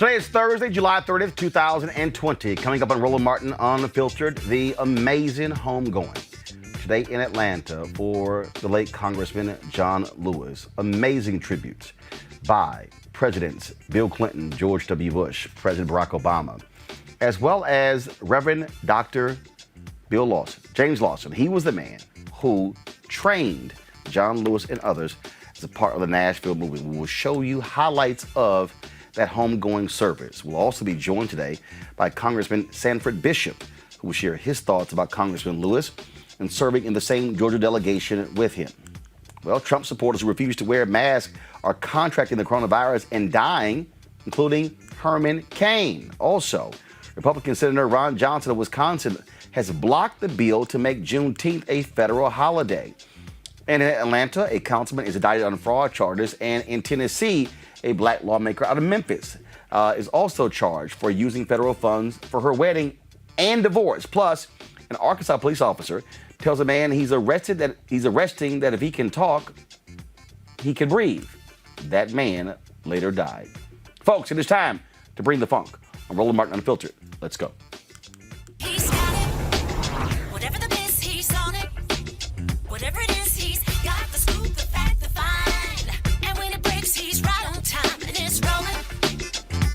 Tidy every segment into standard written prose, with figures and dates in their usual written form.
Today is Thursday, July 30th, 2020. Coming up on Roland Martin Unfiltered, the amazing homegoing. Today in Atlanta for the late Congressman John Lewis. Amazing tributes by Presidents Bill Clinton, George W. Bush, President Barack Obama, as well as Reverend Dr. Bill Lawson, James Lawson. He was the man who trained John Lewis and others as a part of the Nashville movement. We will show you highlights of that homegoing service. We'll also be joined today by Congressman Sanford Bishop, who will share his thoughts about Congressman Lewis and serving in the same Georgia delegation with him. Well, Trump supporters who refuse to wear masks are contracting the coronavirus and dying, including Herman Cain. Also, Republican Senator Ron Johnson of Wisconsin has blocked the bill to make Juneteenth a federal holiday. And in Atlanta, a councilman is indicted on fraud charges. And in Tennessee, a black lawmaker out of Memphis is also charged for using federal funds for her wedding and divorce. Plus, an Arkansas police officer tells a man he's arresting that if he can talk, he can breathe. That man later died. Folks, it is time to bring the funk on Roland Martin Unfiltered. Let's go. He's got it. Whatever the miss, he's on it. Whatever it is, he's got the scoop, the fact, the find. And when it breaks, he's right on time and it's rolling.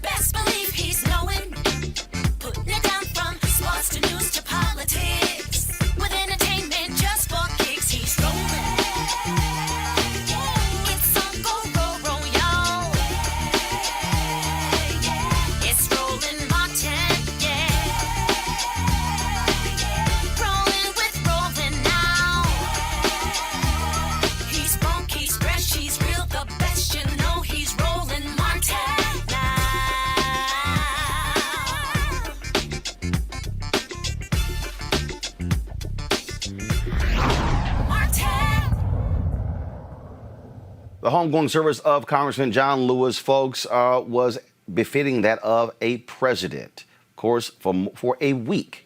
Best believe he's knowing. Putting it down from sports to news to politics. With entertainment just for kicks, he's rolling. It's on go, y'all. It's Roland Martin, rolling with Roland now. He's funk, he's fresh, he's real, the best, you know he's Roland Martin now. Martin. The homegoing service of Congressman John Lewis, folks, was befitting that of a president. Of course, for a week.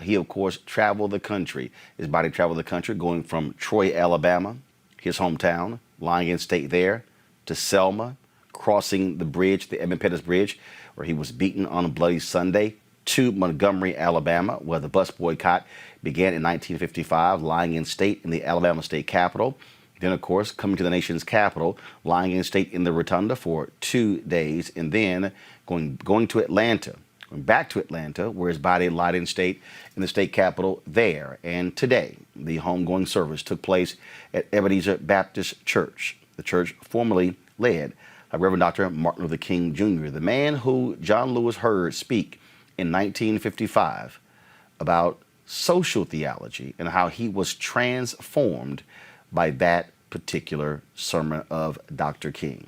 He, of course, traveled the country. His body traveled the country, going from Troy, Alabama, his hometown, lying in state there, to Selma, crossing the bridge, the Edmund Pettus Bridge, where he was beaten on a bloody Sunday, to Montgomery, Alabama, where the bus boycott began in 1955, lying in state in the Alabama state capitol. Then, of course, coming to the nation's capital, lying in state in the Rotunda for 2 days, and then going to Atlanta, going back to Atlanta, where his body lied in state in the state capitol there. And today, the homegoing service took place at Ebenezer Baptist Church, the church formerly led by Reverend Dr. Martin Luther King Jr., the man who John Lewis heard speak in 1955 about social theology and how he was transformed by that particular sermon of Dr. King.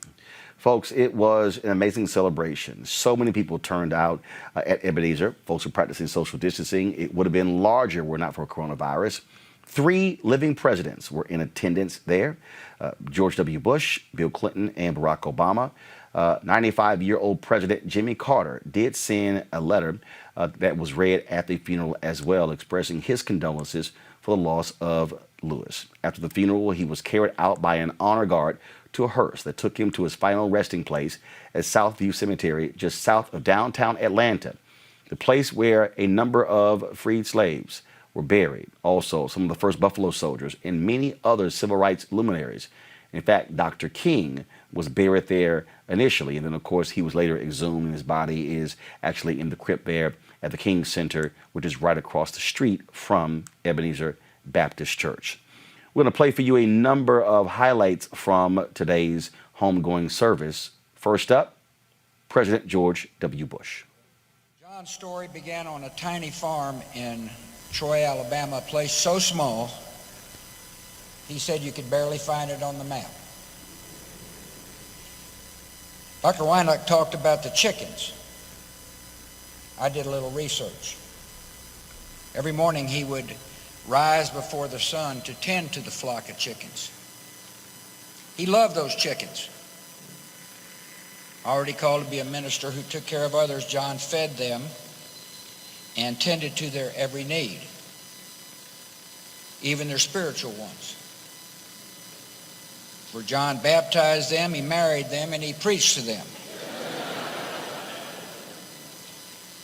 Folks, it was an amazing celebration. So many people turned out at Ebenezer. Folks were practicing social distancing. It would have been larger were not for coronavirus. 3 living presidents were in attendance there. George W. Bush, Bill Clinton, and Barack Obama. 95-year-old President Jimmy Carter did send a letter that was read at the funeral as well, expressing his condolences for the loss of Lewis. After the funeral, he was carried out by an honor guard to a hearse that took him to his final resting place at Southview Cemetery, just south of downtown Atlanta, the place where a number of freed slaves were buried. Also, some of the first Buffalo Soldiers and many other civil rights luminaries. In fact, Dr. King was buried there initially, and then, of course, he was later exhumed, and his body is actually in the crypt there at the King Center, which is right across the street from Ebenezer Baptist Church. We're going to play for you a number of highlights from today's homegoing service. First up, President George W. Bush. John's story began on a tiny farm in Troy, Alabama, a place so small, he said you could barely find it on the map. Dr. Weinach talked about the chickens. I did a little research. Every morning he would rise before the sun to tend to the flock of chickens. He loved those chickens. Already called to be a minister who took care of others, John fed them and tended to their every need, even their spiritual ones. For John baptized them, he married them, and he preached to them.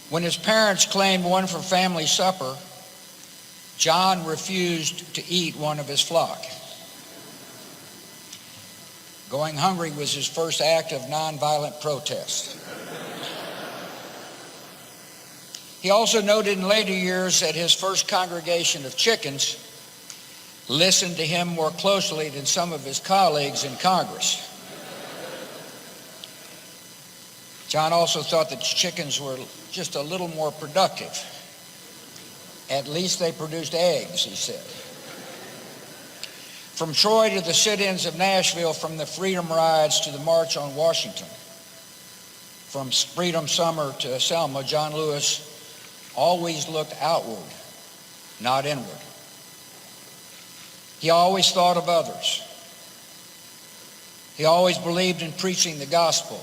When his parents claimed one for family supper, John refused to eat one of his flock. Going hungry was his first act of nonviolent protest. He also noted in later years that his first congregation of chickens listened to him more closely than some of his colleagues in Congress. John also thought that chickens were just a little more productive. At least they produced eggs, he said. From Troy to the sit-ins of Nashville, from the Freedom Rides to the March on Washington, from Freedom Summer to Selma, John Lewis always looked outward, not inward. He always thought of others. He always believed in preaching the gospel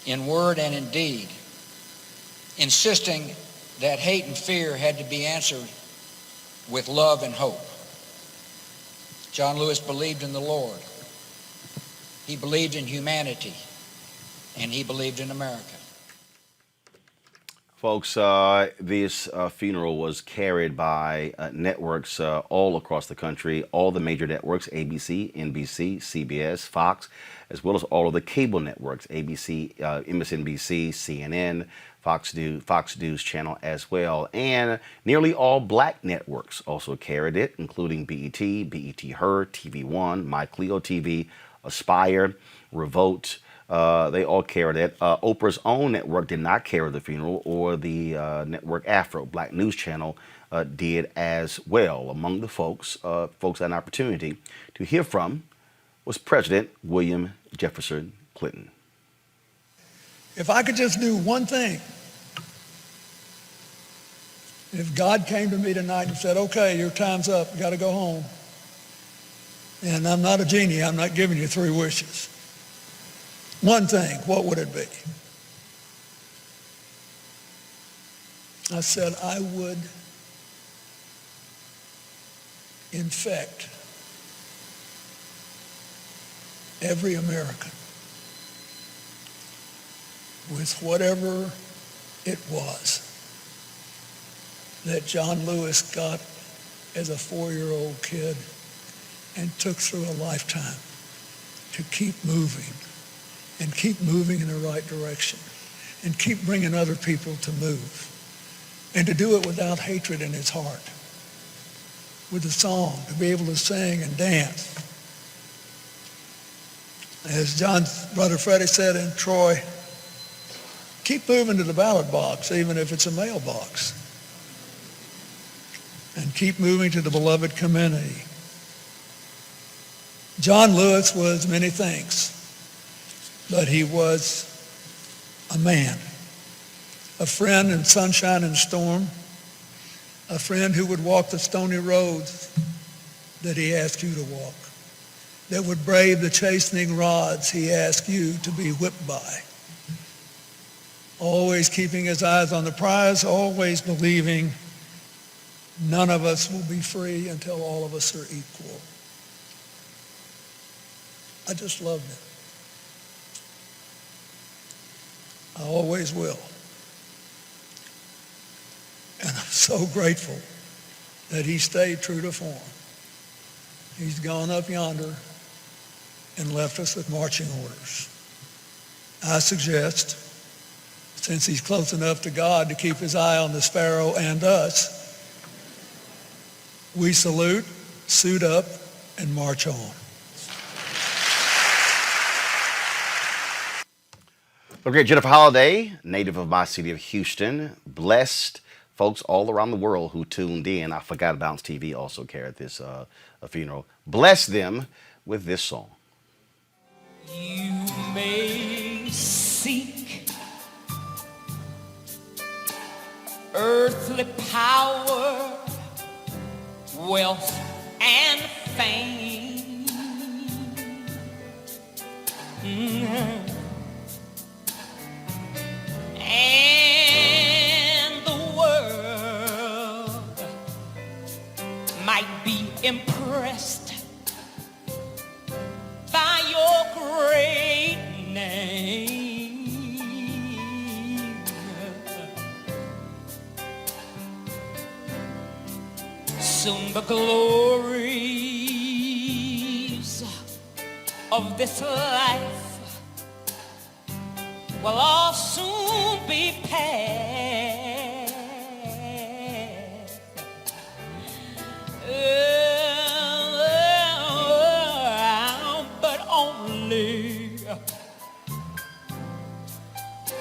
in word and in deed, insisting that hate and fear had to be answered with love and hope. John Lewis believed in the Lord. He believed in humanity, and he believed in America. Folks, this funeral was carried by networks all across the country, all the major networks, ABC, NBC, CBS, Fox, as well as all of the cable networks, ABC, MSNBC, CNN, Fox News Channel as well. And nearly all black networks also carried it, including BET, BET Her, TV One, My Clio TV, Aspire, Revolt. They all carried it. Oprah's own network did not carry the funeral, or the network Afro, Black News Channel, did as well. Among the folks had an opportunity to hear from was President William Jefferson Clinton. If I could just do one thing, if God came to me tonight and said, okay, your time's up, you got to go home, and I'm not a genie, I'm not giving you 3 wishes. One thing, what would it be? I said I would infect every American with whatever it was that John Lewis got as a 4-year-old kid and took through a lifetime to keep moving and keep moving in the right direction and keep bringing other people to move, and to do it without hatred in his heart, with a song, to be able to sing and dance. As John's brother Freddie said in Troy, keep moving to the ballot box, even if it's a mailbox, and keep moving to the beloved community. John Lewis was many things, but he was a man, a friend in sunshine and storm, a friend who would walk the stony roads that he asked you to walk, that would brave the chastening rods he asked you to be whipped by, always keeping his eyes on the prize, always believing none of us will be free until all of us are equal. I just loved him. I always will. And I'm so grateful that he stayed true to form. He's gone up yonder and left us with marching orders. I suggest, since he's close enough to God to keep his eye on the sparrow and us, we salute, suit up, and march on. Okay, Jennifer Holliday, native of my city of Houston, blessed folks all around the world who tuned in. I forgot Bounce TV also carried this funeral. Bless them with this song. You may seek earthly power, wealth, and fame. And the world might be impressed by your great name. the glories of this life will all soon be past. But only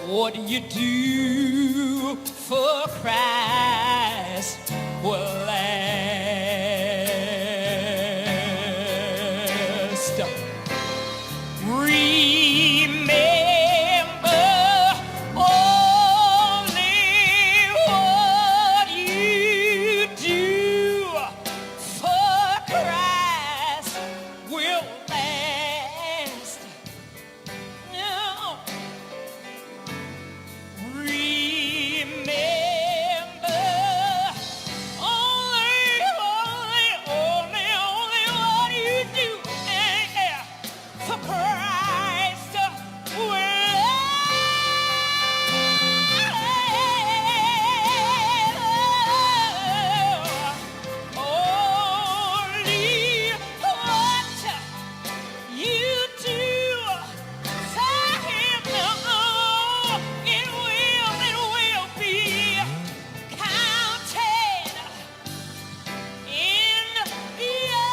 what you do for Christ will last. Remember only what you do for Christ will last. Now, remember only what you do for Christ will last. Only what you do for him, it will be counted in your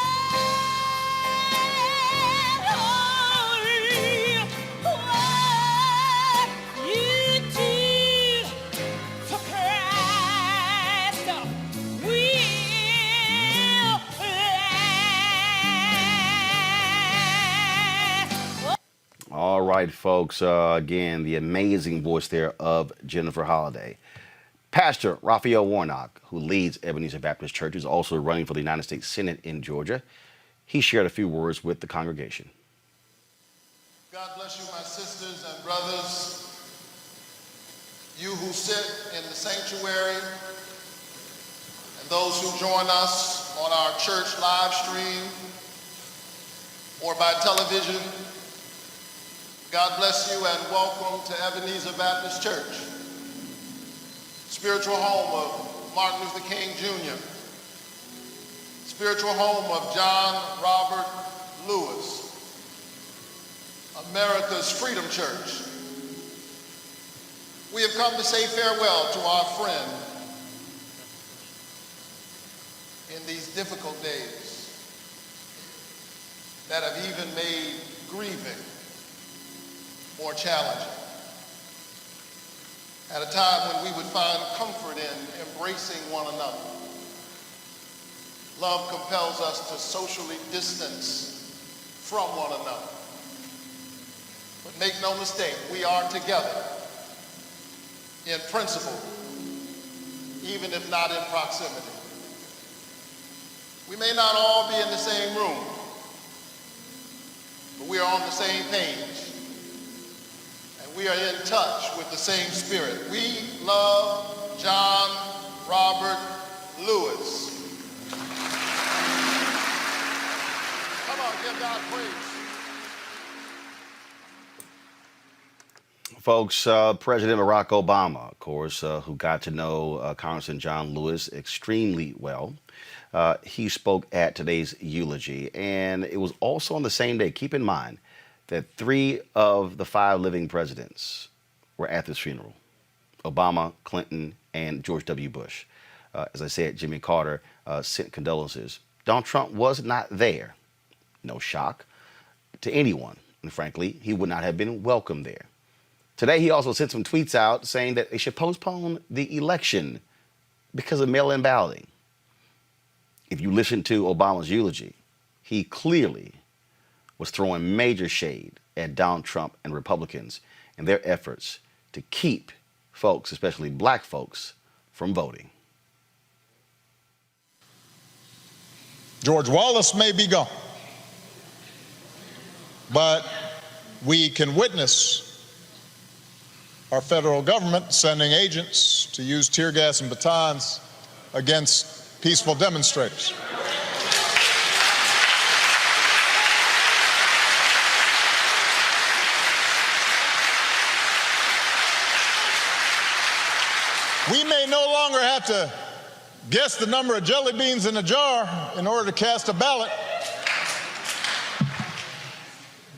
glory. What you did for Christ will last. All right, folks. Again, the amazing voice there of Jennifer Holliday. Pastor Raphael Warnock, who leads Ebenezer Baptist Church, is also running for the United States Senate in Georgia. He shared a few words with the congregation. God bless you, my sisters and brothers. You who sit in the sanctuary and those who join us on our church live stream or by television, God bless you and welcome to Ebenezer Baptist Church, spiritual home of Martin Luther King Jr., spiritual home of John Robert Lewis, America's Freedom Church. We have come to say farewell to our friend in these difficult days that have even made grieving more challenging. At a time when we would find comfort in embracing one another, love compels us to socially distance from one another. But make no mistake, we are together in principle, even if not in proximity. We may not all be in the same room, but we are on the same page. We are in touch with the same spirit. We love John Robert Lewis. Come on, give God praise. Folks, President Barack Obama, of course, who got to know Congressman John Lewis extremely well, he spoke at today's eulogy. And it was also on the same day, keep in mind, that 3 of the 5 living presidents were at this funeral: Obama, Clinton, and George W. Bush. As I said, Jimmy Carter sent condolences. Donald Trump was not there. No shock to anyone. And frankly, he would not have been welcome there. Today, he also sent some tweets out saying that they should postpone the election because of mail-in balloting. If you listen to Obama's eulogy, he clearly was throwing major shade at Donald Trump and Republicans and their efforts to keep folks, especially black folks, from voting. George Wallace may be gone, but we can witness our federal government sending agents to use tear gas and batons against peaceful demonstrators. We may no longer have to guess the number of jelly beans in a jar in order to cast a ballot.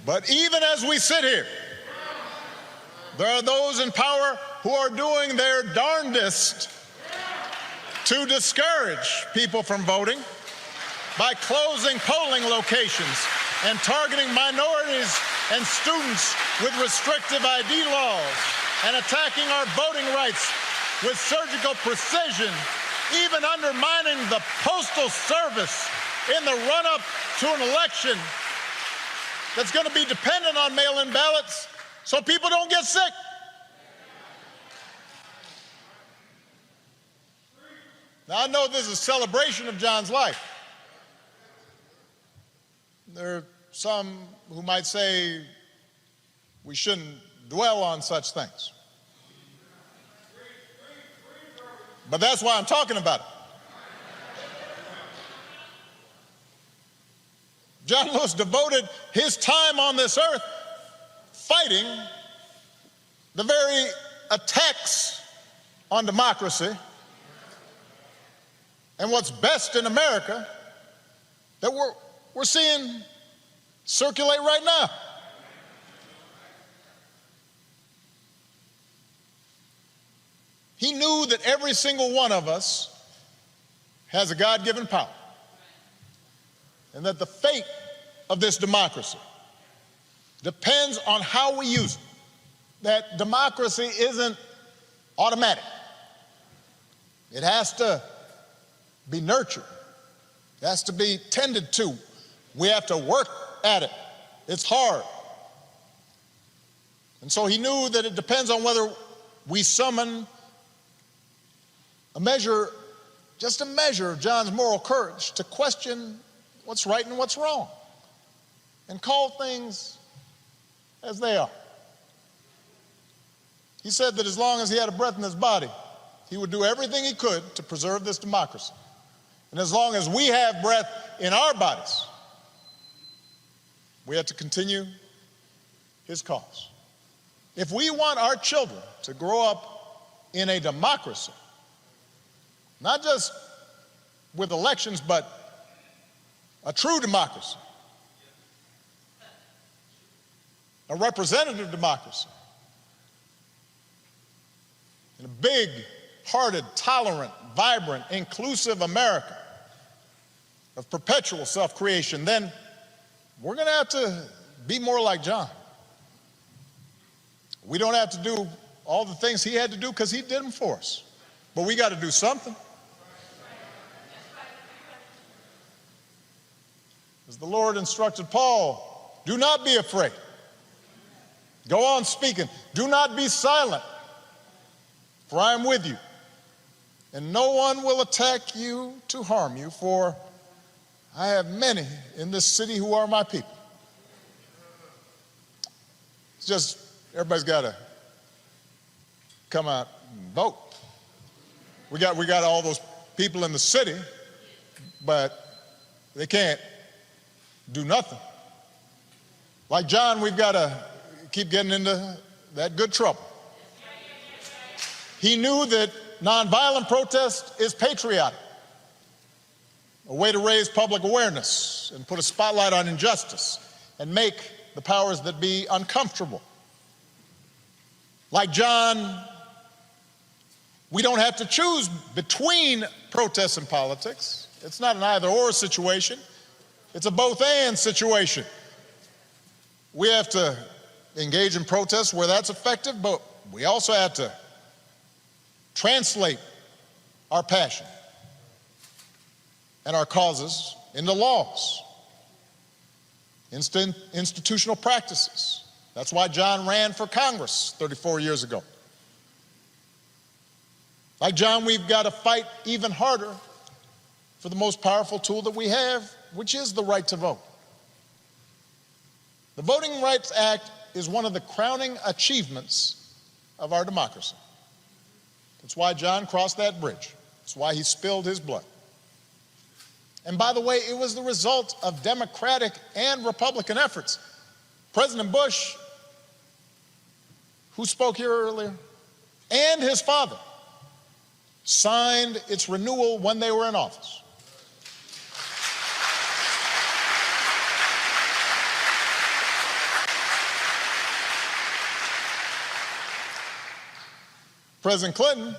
But even as we sit here, there are those in power who are doing their darndest to discourage people from voting by closing polling locations and targeting minorities and students with restrictive ID laws and attacking our voting rights with surgical precision, even undermining the Postal Service in the run-up to an election that's going to be dependent on mail-in ballots so people don't get sick. Now, I know this is a celebration of John's life. There are some who might say we shouldn't dwell on such things. But that's why I'm talking about it. John Lewis devoted his time on this earth fighting the very attacks on democracy and what's best in America that we're seeing circulate right now. He knew that every single one of us has a God-given power, and that the fate of this democracy depends on how we use it. That democracy isn't automatic. It has to be nurtured. It has to be tended to. We have to work at it. It's hard. And so he knew that it depends on whether we summon just a measure of John's moral courage to question what's right and what's wrong and call things as they are. He said that as long as he had a breath in his body, he would do everything he could to preserve this democracy. And as long as we have breath in our bodies, we have to continue his cause. If we want our children to grow up in a democracy, not just with elections, but a true democracy, a representative democracy, in a big-hearted, tolerant, vibrant, inclusive America of perpetual self-creation, then we're going to have to be more like John. We don't have to do all the things he had to do because he did them for us, but we got to do something. As the Lord instructed Paul, do not be afraid. Go on speaking. Do not be silent, for I am with you, and no one will attack you to harm you, for I have many in this city who are my people. It's just, everybody's got to come out and vote. We got all those people in the city, but they can't do nothing. Like John, we've got to keep getting into that good trouble. He knew that nonviolent protest is patriotic, a way to raise public awareness and put a spotlight on injustice and make the powers that be uncomfortable. Like John, we don't have to choose between protests and politics. It's not an either-or situation. It's a both-and situation. We have to engage in protests where that's effective, but we also have to translate our passion and our causes into laws, institutional practices. That's why John ran for Congress 34 years ago. Like John, we've got to fight even harder for the most powerful tool that we have, which is the right to vote. The Voting Rights Act is one of the crowning achievements of our democracy. That's why John crossed that bridge. That's why he spilled his blood. And by the way, it was the result of Democratic and Republican efforts. President Bush, who spoke here earlier, and his father signed its renewal when they were in office. President Clinton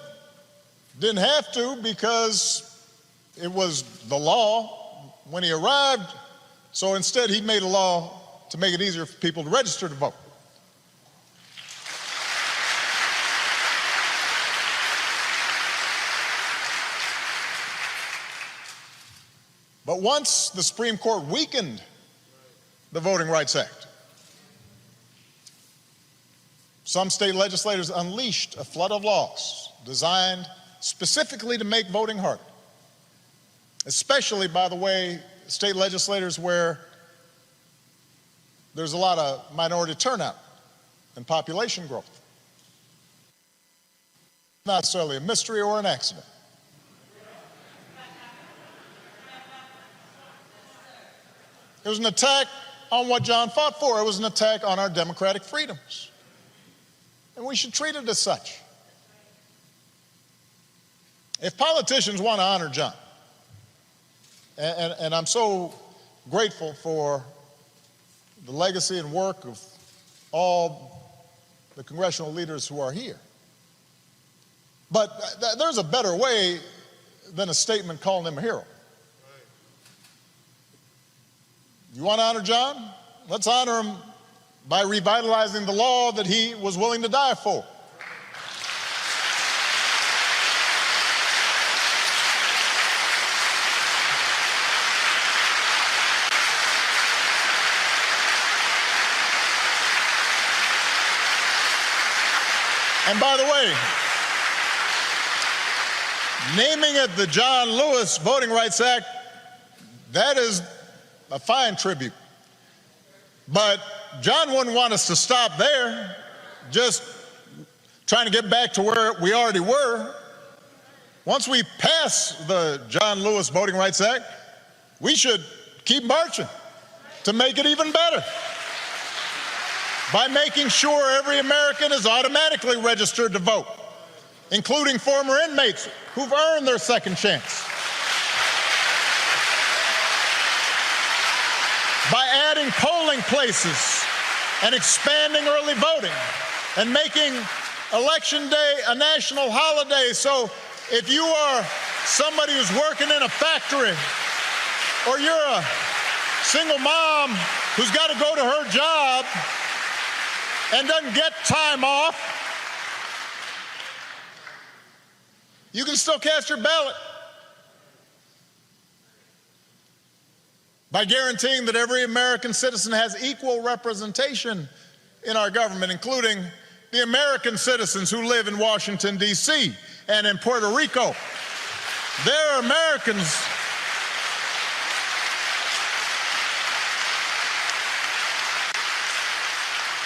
didn't have to because it was the law when he arrived, so instead he made a law to make it easier for people to register to vote. But once the Supreme Court weakened the Voting Rights Act, some state legislators unleashed a flood of laws designed specifically to make voting harder, especially, by the way, state legislators where there's a lot of minority turnout and population growth. Not necessarily a mystery or an accident. It was an attack on what John fought for. It was an attack on our democratic freedoms. And we should treat it as such. If politicians want to honor John, and I'm so grateful for the legacy and work of all the congressional leaders who are here, but there's a better way than a statement calling him a hero. You want to honor John? Let's honor him by revitalizing the law that he was willing to die for. And by the way, naming it the John Lewis Voting Rights Act, that is a fine tribute. But John wouldn't want us to stop there, just trying to get back to where we already were. Once we pass the John Lewis Voting Rights Act, we should keep marching to make it even better by making sure every American is automatically registered to vote, including former inmates who've earned their second chance. By adding polling places and expanding early voting and making Election Day a national holiday. So if you are somebody who's working in a factory, or you're a single mom who's got to go to her job and doesn't get time off, you can still cast your ballot by guaranteeing that every American citizen has equal representation in our government, including the American citizens who live in Washington, D.C. and in Puerto Rico. They're Americans.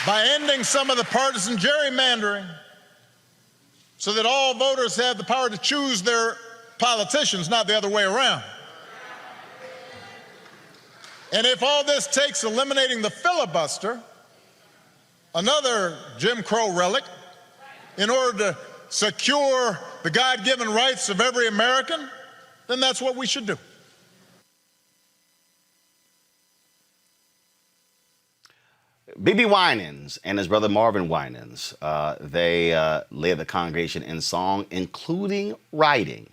By ending some of the partisan gerrymandering so that all voters have the power to choose their politicians, not the other way around. And if all this takes eliminating the filibuster, another Jim Crow relic, in order to secure the God-given rights of every American, then that's what we should do. B.B. Winans and his brother Marvin Winans, they led the congregation in song, including writing,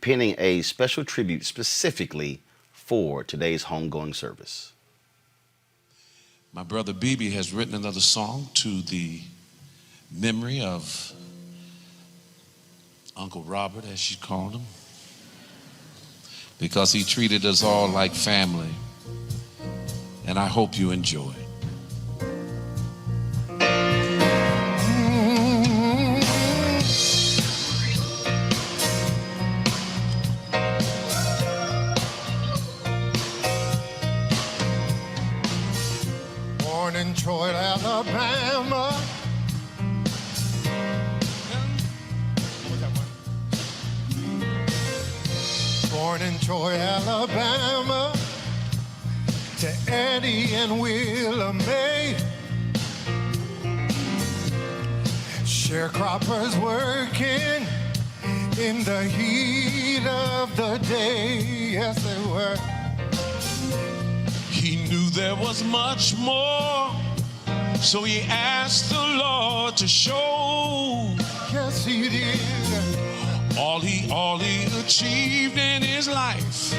penning a special tribute specifically for today's homegoing service. My brother B.B. has written another song to the memory of Uncle Robert, as she called him, because he treated us all like family. And I hope you enjoy. Born in Troy, Alabama. Born in Troy, Alabama. To Eddie and Willa Mae, sharecroppers working in the heat of the day. Yes, they were. He knew there was much more, so he asked the Lord to show. Yes, he did. All he achieved in his life,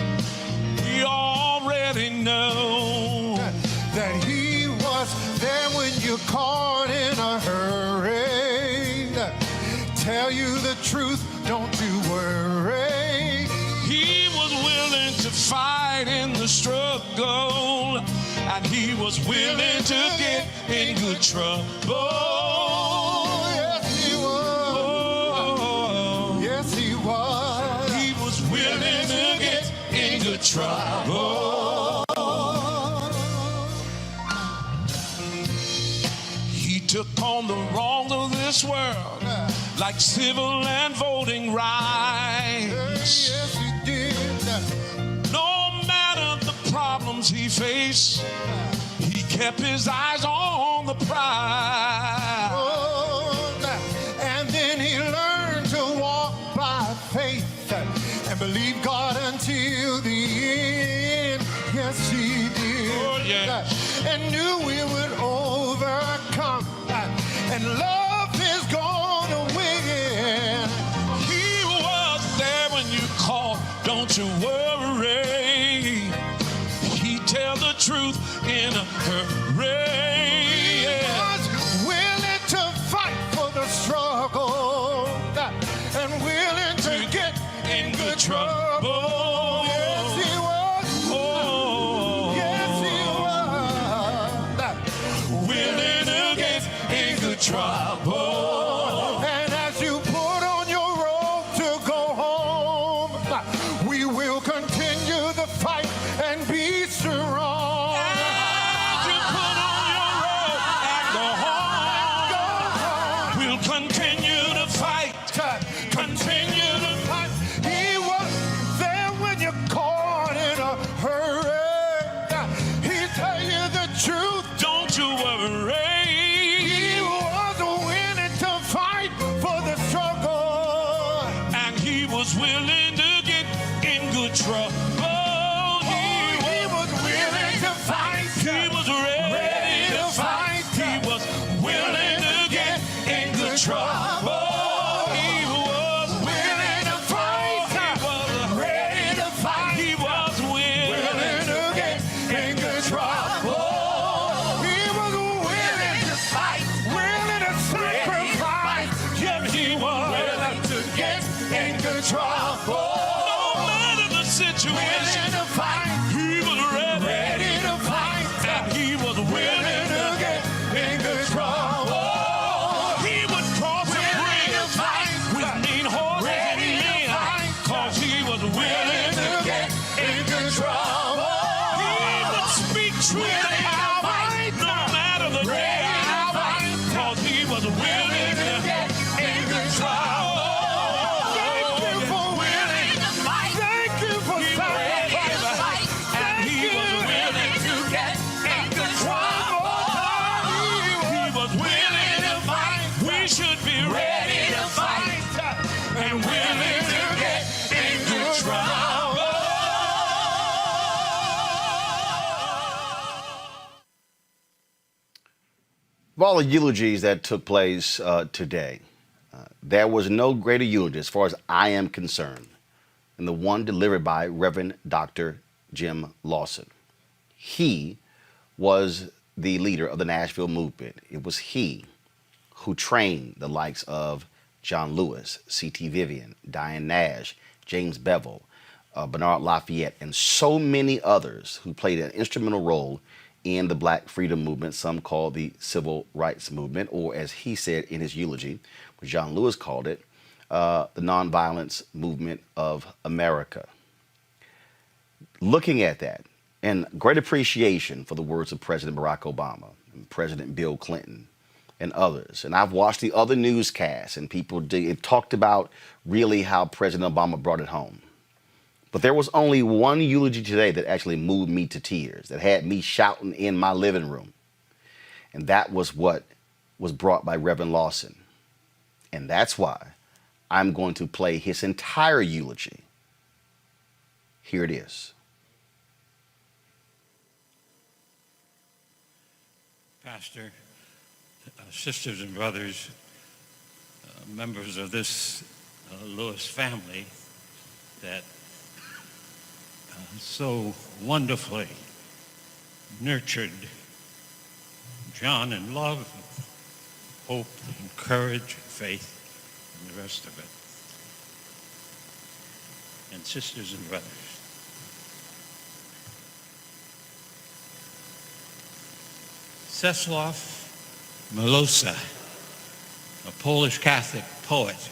we already know. That he was there when you caught in a hurry. Tell you the truth, don't you worry. He was willing to fight in the struggle, and he was willing to get in good trouble. Yes, he was. Oh, Yes, he was. he was willing to get in good trouble. He took on the wrong of this world, like civil and voting rights. Yes, he did. No matter the problems he faced, he kept his eyes on the prize. Oh, and then he learned to walk by faith and believe God until the end. Yes, he did. Oh, yeah. And knew we would overcome, and love is gonna win. He was there when you called, don't you worry. He tell the truth in a hurry. Was willing to fight for the struggle and willing to get In good trouble. Yes, he was. Oh, Yes, he was. willing to get in good trouble. And as you put on your robe to go home, we will continue the fight and be strong. As you put on your robe and go home, we'll continue to fight. Continue to fight. He was there when you caught in a hurry. He tell you the truth. Don't you worry. He was willing to fight for the struggle. And he was willing to get in good trouble. He was willing to fight. He was ready to fight. He was willing to get in good trouble. He was Willing to fight. He was Ready to fight. He was Willing to get in good trouble. He was willing to fight. Willing to sacrifice. Yes, he was Willing to get in good trouble. No matter the situation, Willing to fight. he was ready. Ready to fight. And he was Willing willing to get in good trouble. He would cross a Willing to bridge fight. with mean horses Ready and to men, fight. 'cause he was willing Willing to to get in good trouble. He would speak truth Willing to to power, fight. no matter the Ready day, to fight. 'cause he was willing to get in good trouble. Thank you for willing to fight. Thank you for sacrifice. and he was willing to get in good trouble. He was willing to fight. We should be ready to fight and willing to get in good trouble. Of all the eulogies that took place today, there was no greater eulogy, as far as I am concerned, than the one delivered by Reverend Dr. Jim Lawson. He was the leader of the Nashville movement. It was he who trained the likes of John Lewis, C.T. Vivian, Diane Nash, James Bevel, Bernard Lafayette, and so many others who played an instrumental role in the Black freedom movement, some call the civil rights movement, or as he said in his eulogy, which John Lewis called it, the nonviolence movement of America. Looking at that, and great appreciation for the words of President Barack Obama, and President Bill Clinton, and others. And I've watched the other newscasts, and it talked about really how President Obama brought it home. But there was only one eulogy today that actually moved me to tears, that had me shouting in my living room. And that was what was brought by Reverend Lawson. And that's why I'm going to play his entire eulogy. Here it is. Pastor, sisters and brothers, members of this Lewis family that so wonderfully nurtured John in love, hope, and courage, faith, and the rest of it. And sisters and brothers, Czesław Miłosz, a Polish Catholic poet,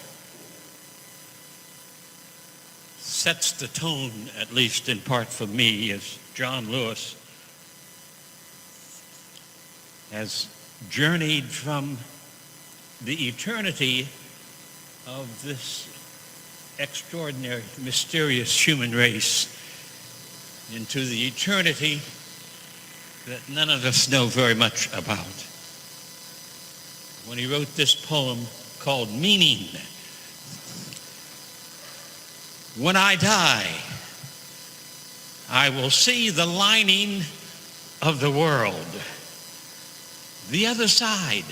sets the tone, at least in part for me, as John Lewis has journeyed from the eternity of this extraordinary, mysterious human race into the eternity that none of us know very much about. When he wrote this poem called Meaning, when I die, I will see the lining of the world, the other side,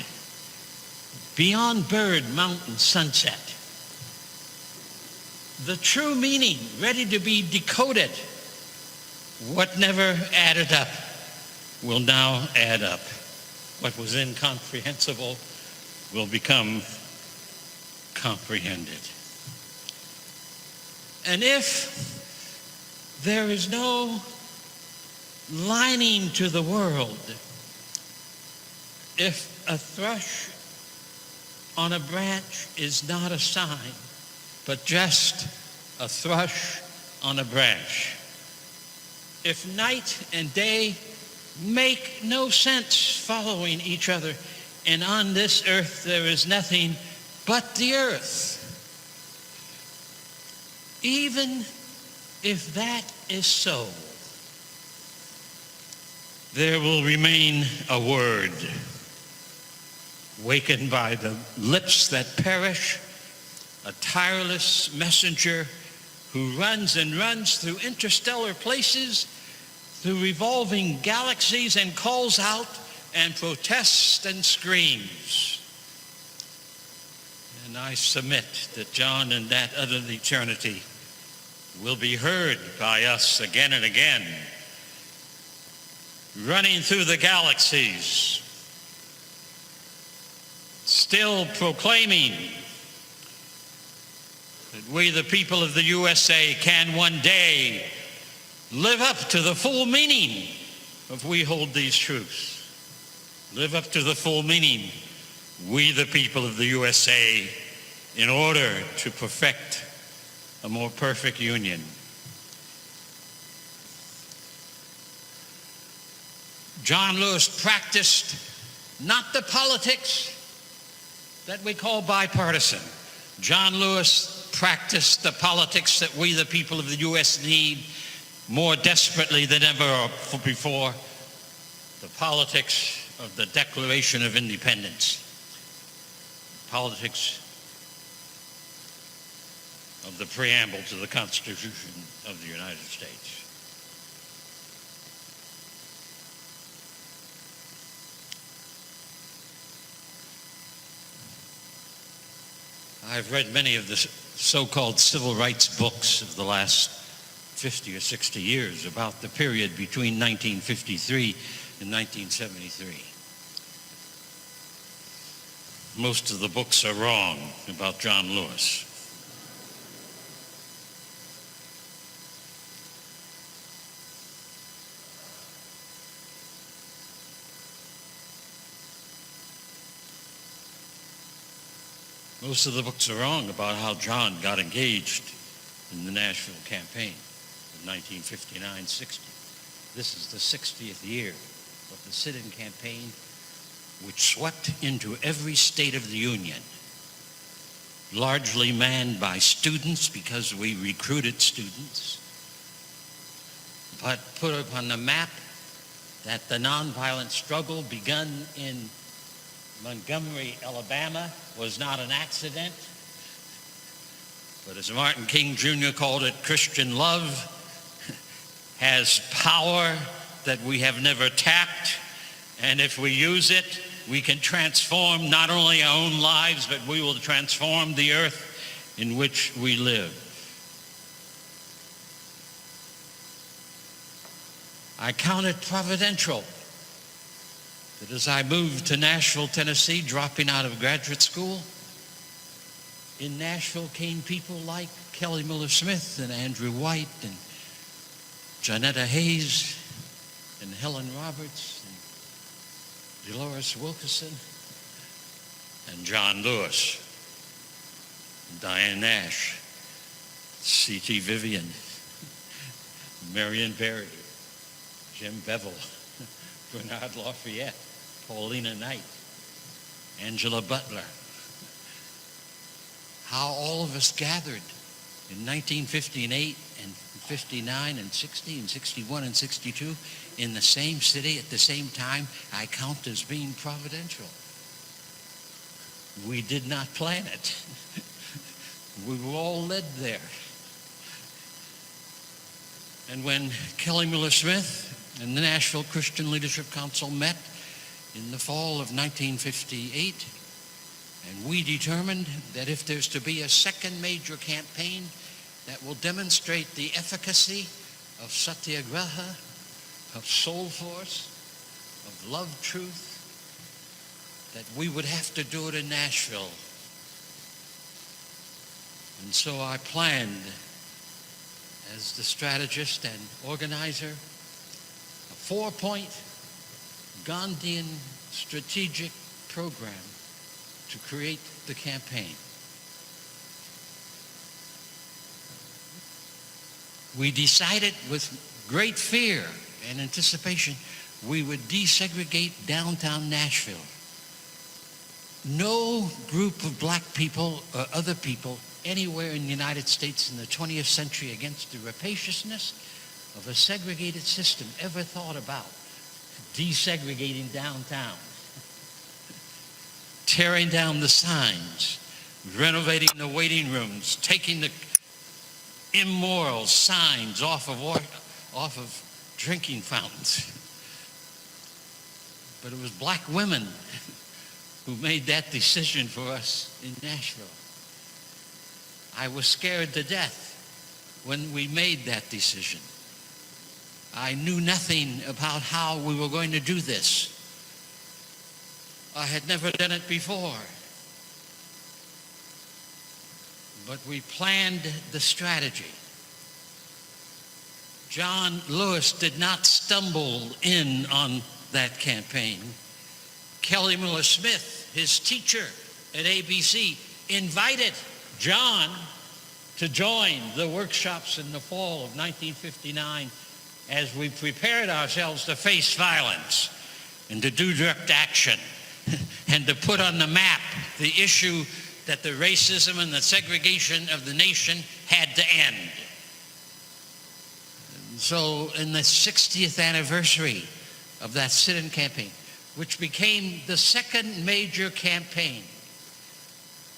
beyond bird, mountain, sunset. The true meaning ready to be decoded. What never added up will now add up. What was incomprehensible will become comprehended. And if there is no lining to the world, if a thrush on a branch is not a sign, but just a thrush on a branch, if night and day make no sense following each other, and on this earth there is nothing but the earth, even if that is so, there will remain a word, wakened by the lips that perish, a tireless messenger who runs and runs through interstellar places, through revolving galaxies, and calls out and protests and screams. And I submit that John in that other eternity will be heard by us again and again, running through the galaxies, still proclaiming that we, the people of the USA, can one day live up to the full meaning of we hold these truths. Live up to the full meaning, we, the people of the USA, in order to perfect a more perfect union. John Lewis practiced not the politics that we call bipartisan. John Lewis practiced the politics that we, the people of the U.S., need more desperately than ever before, the politics of the Declaration of Independence, politics of the preamble to the Constitution of the United States. I've read many of the so-called civil rights books of the last 50 or 60 years about the period between 1953 and 1973. Most of the books are wrong about John Lewis. Most of the books are wrong about how John got engaged in the Nashville campaign of 1959-60. This is the 60th year of the sit-in campaign, which swept into every state of the Union, largely manned by students because we recruited students, but put upon the map that the nonviolent struggle begun in Montgomery, Alabama, was not an accident, But as Martin King Jr. called it, Christian love has power that we have never tapped, and if we use it, we can transform not only our own lives, but we will transform the earth in which we live. I count it providential that as I moved to Nashville, Tennessee, dropping out of graduate school, in Nashville came people like Kelly Miller Smith and Andrew White and Janetta Hayes and Helen Roberts and Dolores Wilkerson and John Lewis, and Diane Nash, C.T. Vivian, Marion Berry, Jim Bevel, Bernard Lafayette, Paulina Knight, Angela Butler. How all of us gathered in 1958 and 59 and 60 and 61 and 62 in the same city at the same time, I count as being providential. We did not plan it. We were all led there. And when Kelly Miller Smith and the Nashville Christian Leadership Council met in the fall of 1958, and we determined that if there's to be a second major campaign that will demonstrate the efficacy of satyagraha, of soul force, of love truth, that we would have to do it in Nashville. And so I planned, as the strategist and organizer, a 4-point Gandhian strategic program to create the campaign. We decided with great fear and anticipation we would desegregate downtown Nashville. No group of black people or other people anywhere in the United States in the 20th century against the rapaciousness of a segregated system ever thought about desegregating downtown, tearing down the signs, renovating the waiting rooms, taking the immoral signs off of drinking fountains. But it was black women who made that decision for us in Nashville. I was scared to death when we made that decision. I knew nothing about how we were going to do this. I had never done it before. But we planned the strategy. John Lewis did not stumble in on that campaign. Kelly Miller Smith, his teacher at ABC, invited John to join the workshops in the fall of 1959 as we prepared ourselves to face violence and to do direct action and to put on the map the issue that the racism and the segregation of the nation had to end. And so in the 60th anniversary of that sit-in campaign, which became the second major campaign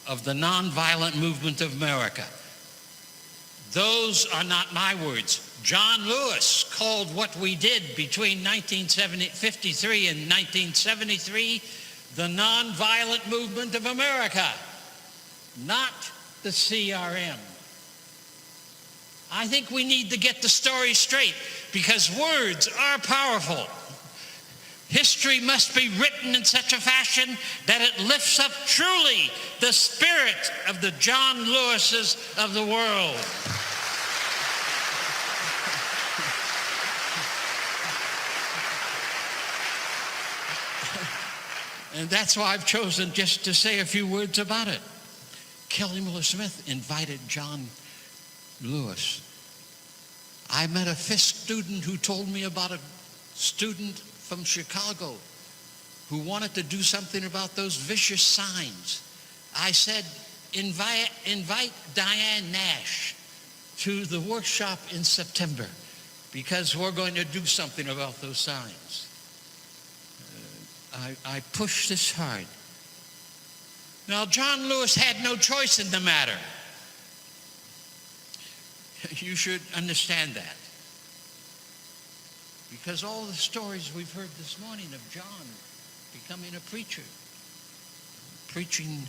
of the nonviolent movement of America, those are not my words. John Lewis called what we did between 1953 and 1973 the nonviolent movement of America, not the CRM. I think we need to get the story straight because words are powerful. History must be written in such a fashion that it lifts up truly the spirit of the John Lewises of the world. And that's why I've chosen just to say a few words about it. Kelly Miller Smith invited John Lewis. I met a Fisk student who told me about a student from Chicago who wanted to do something about those vicious signs. I said, invite Diane Nash to the workshop in September because we're going to do something about those signs. I pushed this hard. Now, John Lewis had no choice in the matter. you should understand that. Because all the stories we've heard this morning of John becoming a preacher, preaching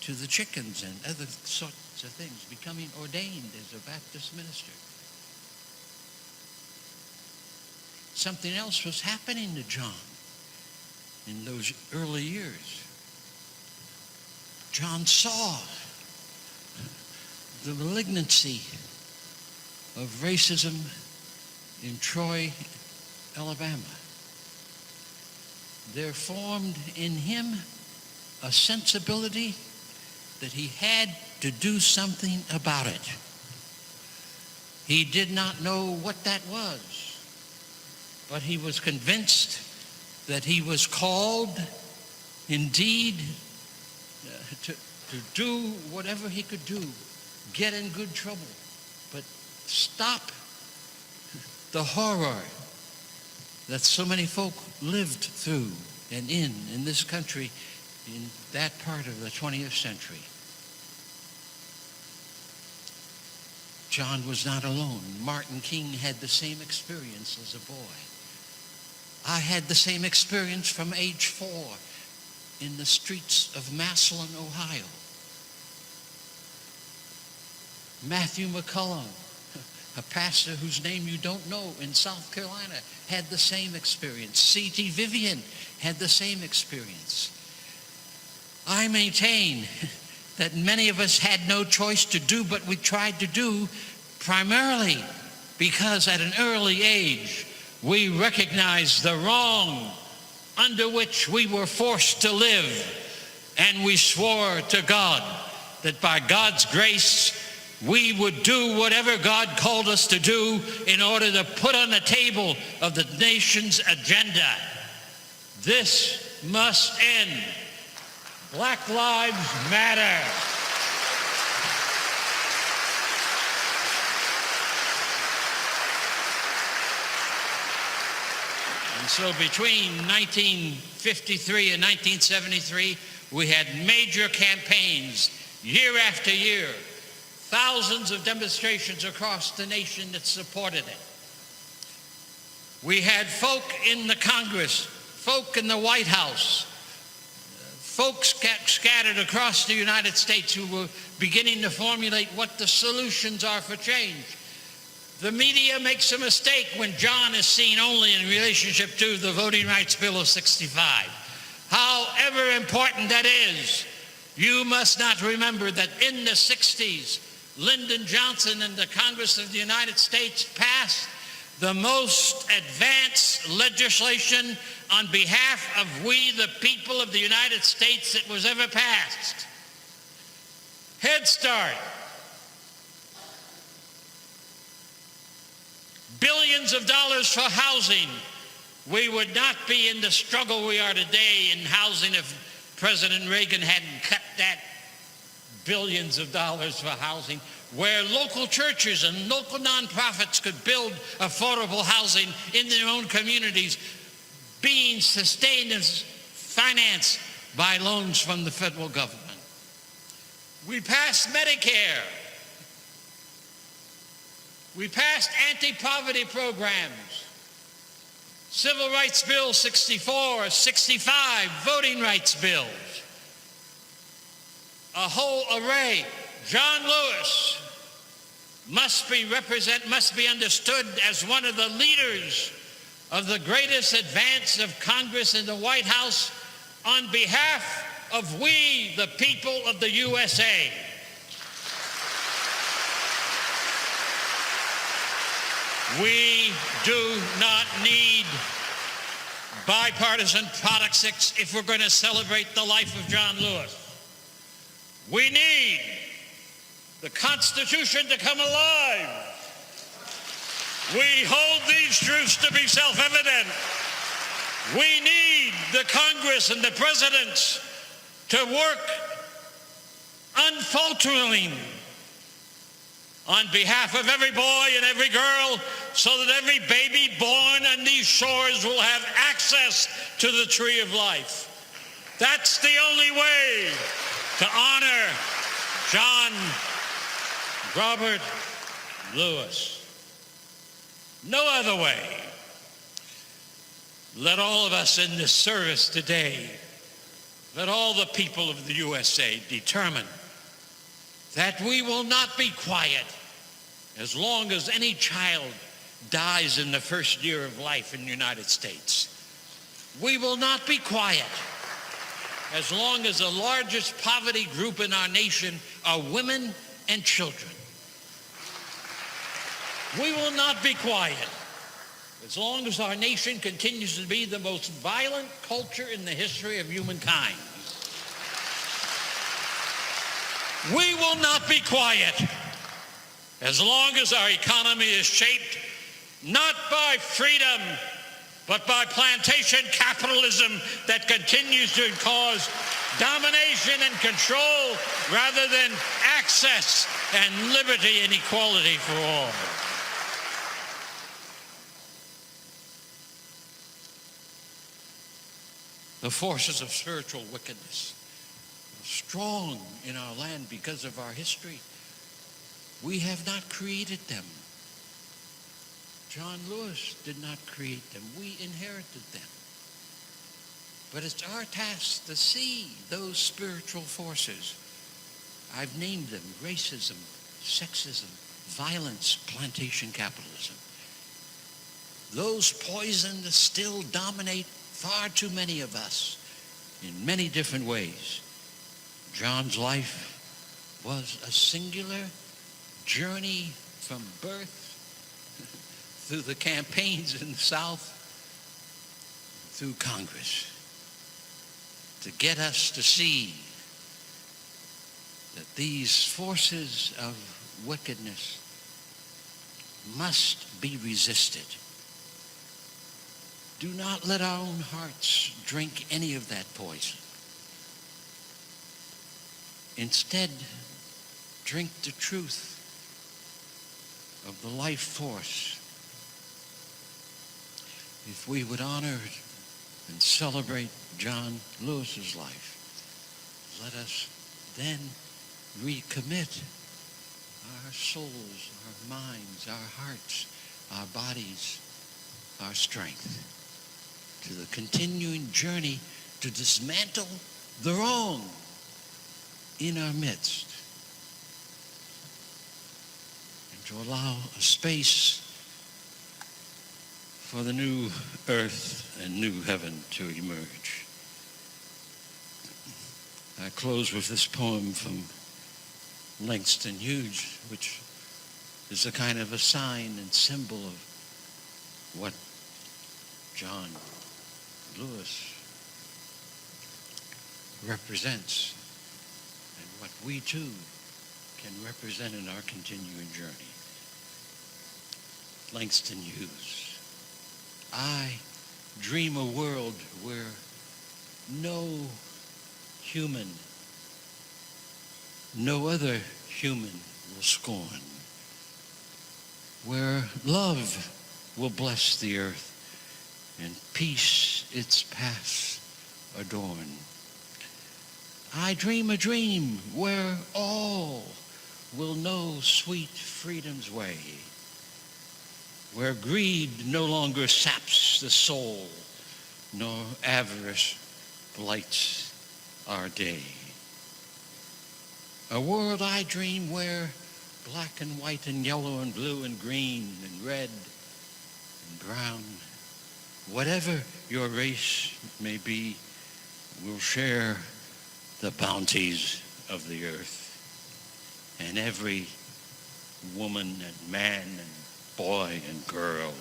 to the chickens and other sorts of things, becoming ordained as a Baptist minister. Something else was happening to John in those early years. John saw the malignancy of racism in Troy, Alabama. There formed in him a sensibility that he had to do something about it. He did not know what that was, but he was convinced that he was called indeed to do whatever he could do, get in good trouble, but stop the horror that so many folk lived through and in this country in that part of the 20th century. John was not alone. Martin King had the same experience as a boy. I had the same experience from age 4 in the streets of Massillon, Ohio. Matthew McCullum, a pastor whose name you don't know in South Carolina, had the same experience. C.T. Vivian had the same experience. I maintain that many of us had no choice to do what we tried to do, primarily because at an early age we recognized the wrong under which we were forced to live, and we swore to God that by God's grace we would do whatever God called us to do in order to put on the table of the nation's agenda. This must end. Black Lives Matter. And so between 1953 and 1973, we had major campaigns year after year, thousands of demonstrations across the nation that supported it. We had folk in the Congress, folk in the White House, folks scattered across the United States who were beginning to formulate what the solutions are for change. The media makes a mistake when John is seen only in relationship to the Voting Rights Bill of '65. However important that is, you must not remember that in the 60s, Lyndon Johnson and the Congress of the United States passed the most advanced legislation on behalf of we, the people of the United States, that was ever passed. Head Start. Billions of dollars for housing. We would not be in the struggle we are today in housing if President Reagan hadn't cut that billions of dollars for housing, where local churches and local nonprofits could build affordable housing in their own communities, being sustained and financed by loans from the federal government. We passed Medicare. We passed anti-poverty programs. Civil Rights Bill 64, 65, voting rights bills. A whole array. John Lewis must be understood as one of the leaders of the greatest advance of Congress in the White House on behalf of we, the people of the USA. We do not need bipartisan politics if we're going to celebrate the life of John Lewis. We need the Constitution to come alive. We hold these truths to be self-evident. We need the Congress and the presidents to work unfalteringly on behalf of every boy and every girl, so that every baby born on these shores will have access to the tree of life. That's the only way to honor John, Robert, Lewis. No other way. Let all of us in this service today, let all the people of the USA determine that we will not be quiet as long as any child dies in the first year of life in the United States. We will not be quiet as long as the largest poverty group in our nation are women and children. We will not be quiet as long as our nation continues to be the most violent culture in the history of humankind. We will not be quiet as long as our economy is shaped not by freedom, but by plantation capitalism that continues to cause domination and control rather than access and liberty and equality for all. The forces of spiritual wickedness are strong in our land because of our history. We have not created them. John Lewis did not create them. We inherited them. But it's our task to see those spiritual forces. I've named them: racism, sexism, violence, plantation capitalism. Those poisons still dominate far too many of us in many different ways. John's life was a singular journey from birth through the campaigns in the South, through Congress, to get us to see that these forces of wickedness must be resisted. Do not let our own hearts drink any of that poison. Instead, drink the truth of the life force. If we would honor and celebrate John Lewis's life, let us then recommit our souls, our minds, our hearts, our bodies, our strength to the continuing journey to dismantle the wrong in our midst and to allow a space for the new earth and new heaven to emerge. I close with this poem from Langston Hughes, which is a kind of a sign and symbol of what John Lewis represents and what we too can represent in our continuing journey. Langston Hughes. I dream a world where no human, no other human will scorn, where love will bless the earth and peace its paths adorn. I dream a dream where all will know sweet freedom's way, where greed no longer saps the soul, nor avarice blights our day. A world I dream where black and white and yellow and blue and green and red and brown, whatever your race may be, will share the bounties of the earth. And every woman and man and boy and girl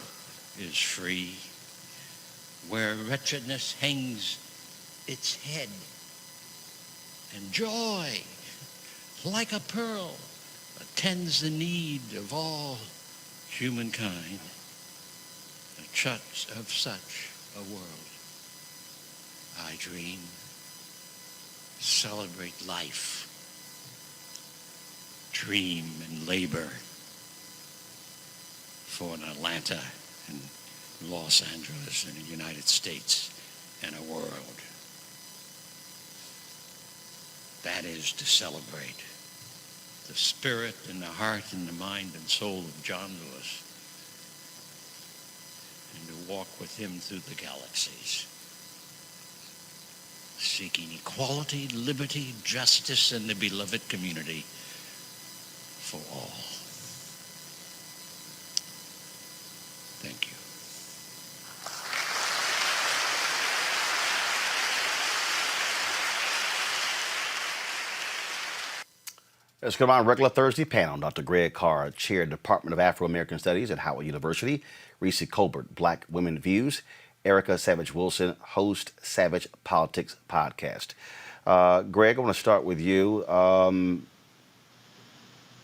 is free. Where wretchedness hangs its head and joy, like a pearl, attends the need of all humankind. Of such a world, I dream. Celebrate life. Dream and labor for an Atlanta and Los Angeles and the United States and a world. That is to celebrate the spirit and the heart and the mind and soul of John Lewis, and to walk with him through the galaxies, seeking equality, liberty, justice, and the beloved community for all. Thank you. Let's go to our regular Thursday panel. Dr. Greg Carr, Chair, Department of Afro-American Studies at Howard University. Reese Colbert, Black Women Views. Erica Savage Wilson, host Savage Politics Podcast. Greg, I want to start with you.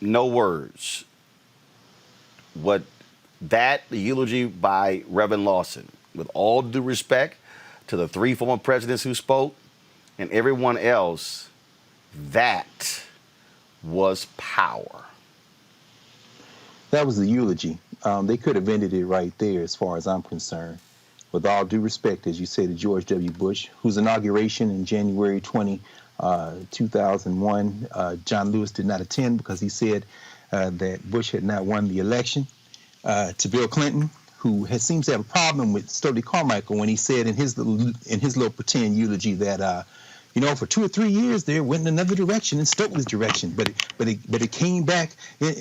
No words. The eulogy by Reverend Lawson, with all due respect to the 3 former presidents who spoke and everyone else, that was power. That was the eulogy. They could have ended it right there as far as I'm concerned. With all due respect, as you say, to George W. Bush, whose inauguration in January 2001, John Lewis did not attend because he said that Bush had not won the election. To Bill Clinton, who seems to have a problem with Stokely Carmichael when he said in his little pretend eulogy that for 2 or 3 years there went in another direction, in Stokely's direction, but it came back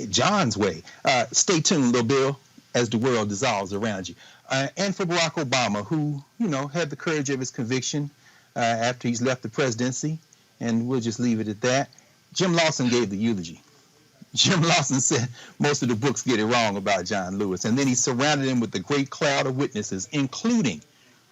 John's way. Stay tuned, little Bill, as the world dissolves around you. And for Barack Obama, who had the courage of his conviction after he's left the presidency, and we'll just leave it at that. Jim Lawson gave the eulogy. Jim Lawson said most of the books get it wrong about John Lewis, and then he surrounded him with the great cloud of witnesses, including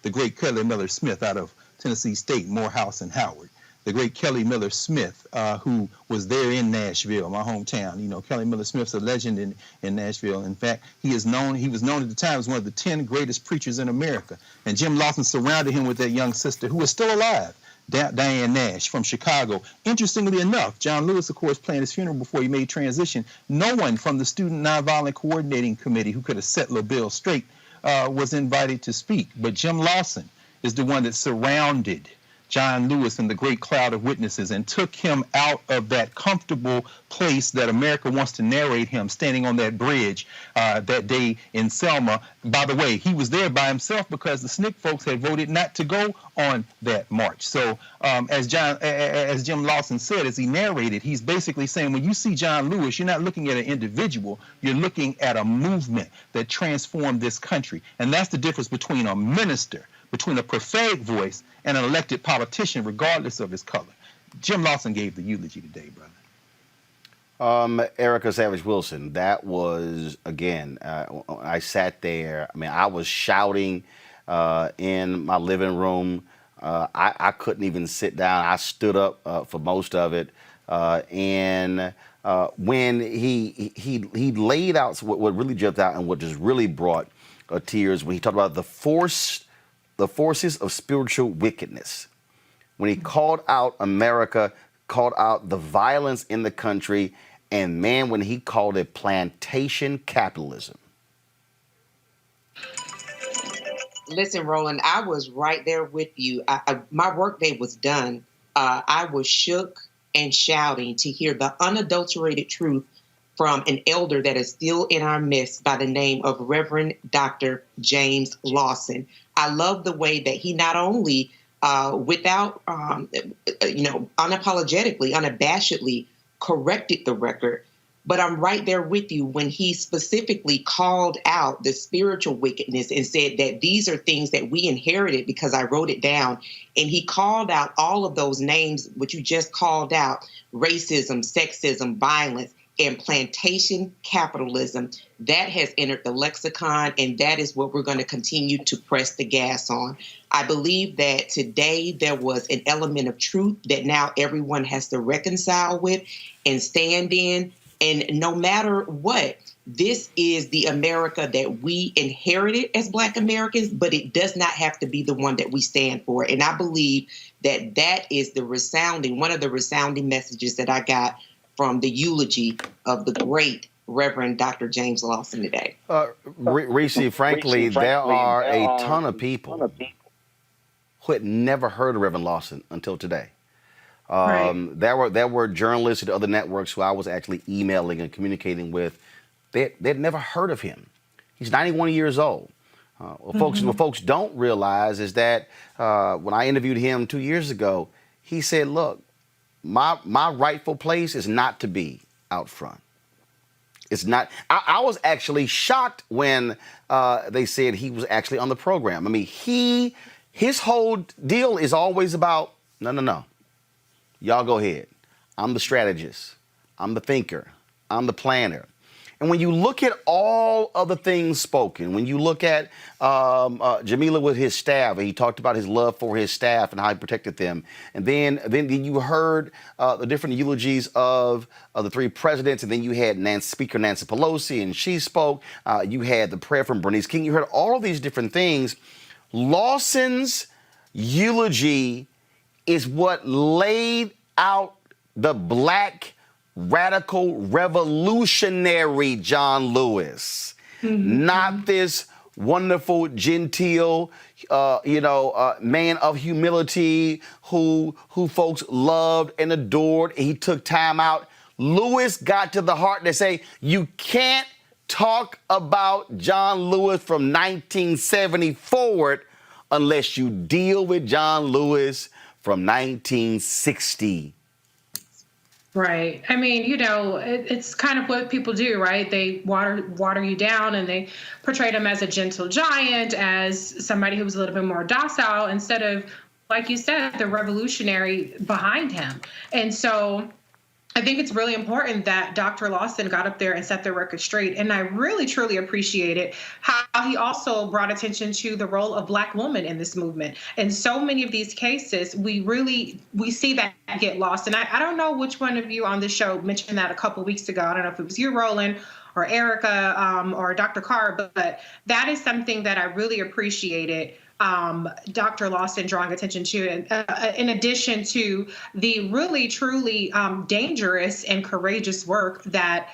the great Kelly Miller Smith out of Tennessee State, Morehouse, and Howard. The great Kelly Miller Smith, who was there in Nashville, my hometown. Kelly Miller Smith's a legend in Nashville. In fact, he was known at the time as one of the 10 greatest preachers in America. And Jim Lawson surrounded him with that young sister who was still alive, Diane Nash from Chicago. Interestingly enough, John Lewis, of course, planned his funeral before he made transition. No one from the Student Nonviolent Coordinating Committee who could have set little Bill straight was invited to speak. But Jim Lawson is the one that surrounded John Lewis and the great cloud of witnesses and took him out of that comfortable place that America wants to narrate him, standing on that bridge that day in Selma. By the way, he was there by himself because the SNCC folks had voted not to go on that march. So as Jim Lawson said, as he narrated, he's basically saying when you see John Lewis, you're not looking at an individual, you're looking at a movement that transformed this country. And that's the difference between a minister, between a prophetic voice and an elected politician, regardless of his color. Jim Lawson gave the eulogy today, brother. Erica Savage Wilson, that was, again, I sat there. I mean, I was shouting in my living room. I couldn't even sit down. I stood up for most of it. And when he laid out what really jumped out and what just really brought tears, when he talked about the forces of spiritual wickedness, when he called out America, called out the violence in the country, and man, when he called it plantation capitalism. Listen, Roland, I was right there with you. My workday was done. I was shook and shouting to hear the unadulterated truth from an elder that is still in our midst by the name of Reverend Dr. James Lawson. I love the way that he not only, without, unapologetically, unabashedly corrected the record, but I'm right there with you when he specifically called out the spiritual wickedness and said that these are things that we inherited because I wrote it down. And he called out all of those names, which you just called out: racism, sexism, violence, and plantation capitalism. That has entered the lexicon, and that is what we're going to continue to press the gas on. I believe that today there was an element of truth that now everyone has to reconcile with and stand in. And no matter what, this is the America that we inherited as Black Americans, but it does not have to be the one that we stand for. And I believe that that is one of the resounding messages that I got from the eulogy of the great Reverend Dr. James Lawson today. Reese, frankly, there are a ton of people who had never heard of Reverend Lawson until today. There were journalists at other networks who I was actually emailing and communicating with. They'd never heard of him. He's 91 years old. What folks don't realize is that when I interviewed him 2 years ago, he said, "Look, my rightful place is not to be out front. It's not." I was actually shocked when they said he was actually on the program. I mean, his whole deal is always about no. Y'all go ahead. I'm the strategist. I'm the thinker. I'm the planner. And when you look at all of the things spoken, when you look at Jamila with his staff, and he talked about his love for his staff and how he protected them, and then you heard the different eulogies of the three presidents, and then you had Speaker Nancy Pelosi, and she spoke. You had the prayer from Bernice King. You heard all of these different things. Lawson's eulogy is what laid out the black radical revolutionary John Lewis, not this wonderful, genteel, man of humility who folks loved and adored. He took time out. Lewis got to the heart to say, you can't talk about John Lewis from 1970 forward unless you deal with John Lewis from 1960. Right. I mean, it's kind of what people do, right? They water you down, and they portray him as a gentle giant, as somebody who was a little bit more docile, instead of, like you said, the revolutionary behind him. And so I think it's really important that Dr. Lawson got up there and set the record straight. And I really, truly appreciated how he also brought attention to the role of Black women in this movement. And so many of these cases, we see that get lost. And I don't know which one of you on this show mentioned that a couple weeks ago. I don't know if it was you, Roland, or Erica, or Dr. Carr, but that is something that I really appreciated Dr. Lawson drawing attention to, in addition to the really, truly dangerous and courageous work that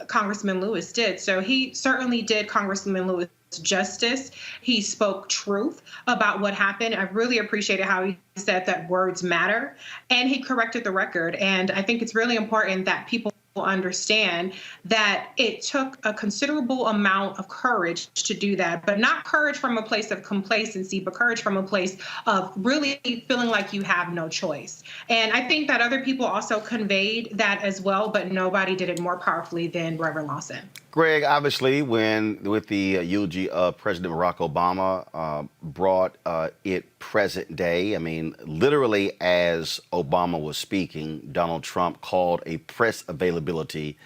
Congressman Lewis did. So he certainly did Congressman Lewis justice. He spoke truth about what happened. I really appreciated how he said that words matter, and he corrected the record. And I think it's really important that people understand that it took a considerable amount of courage to do that, but not courage from a place of complacency, but courage from a place of really feeling like you have no choice. And I think that other people also conveyed that as well, but nobody did it more powerfully than Reverend Lawson. Greg, obviously, with the eulogy of President Barack Obama, brought it present day. I mean, literally, as Obama was speaking, Donald Trump called a press availability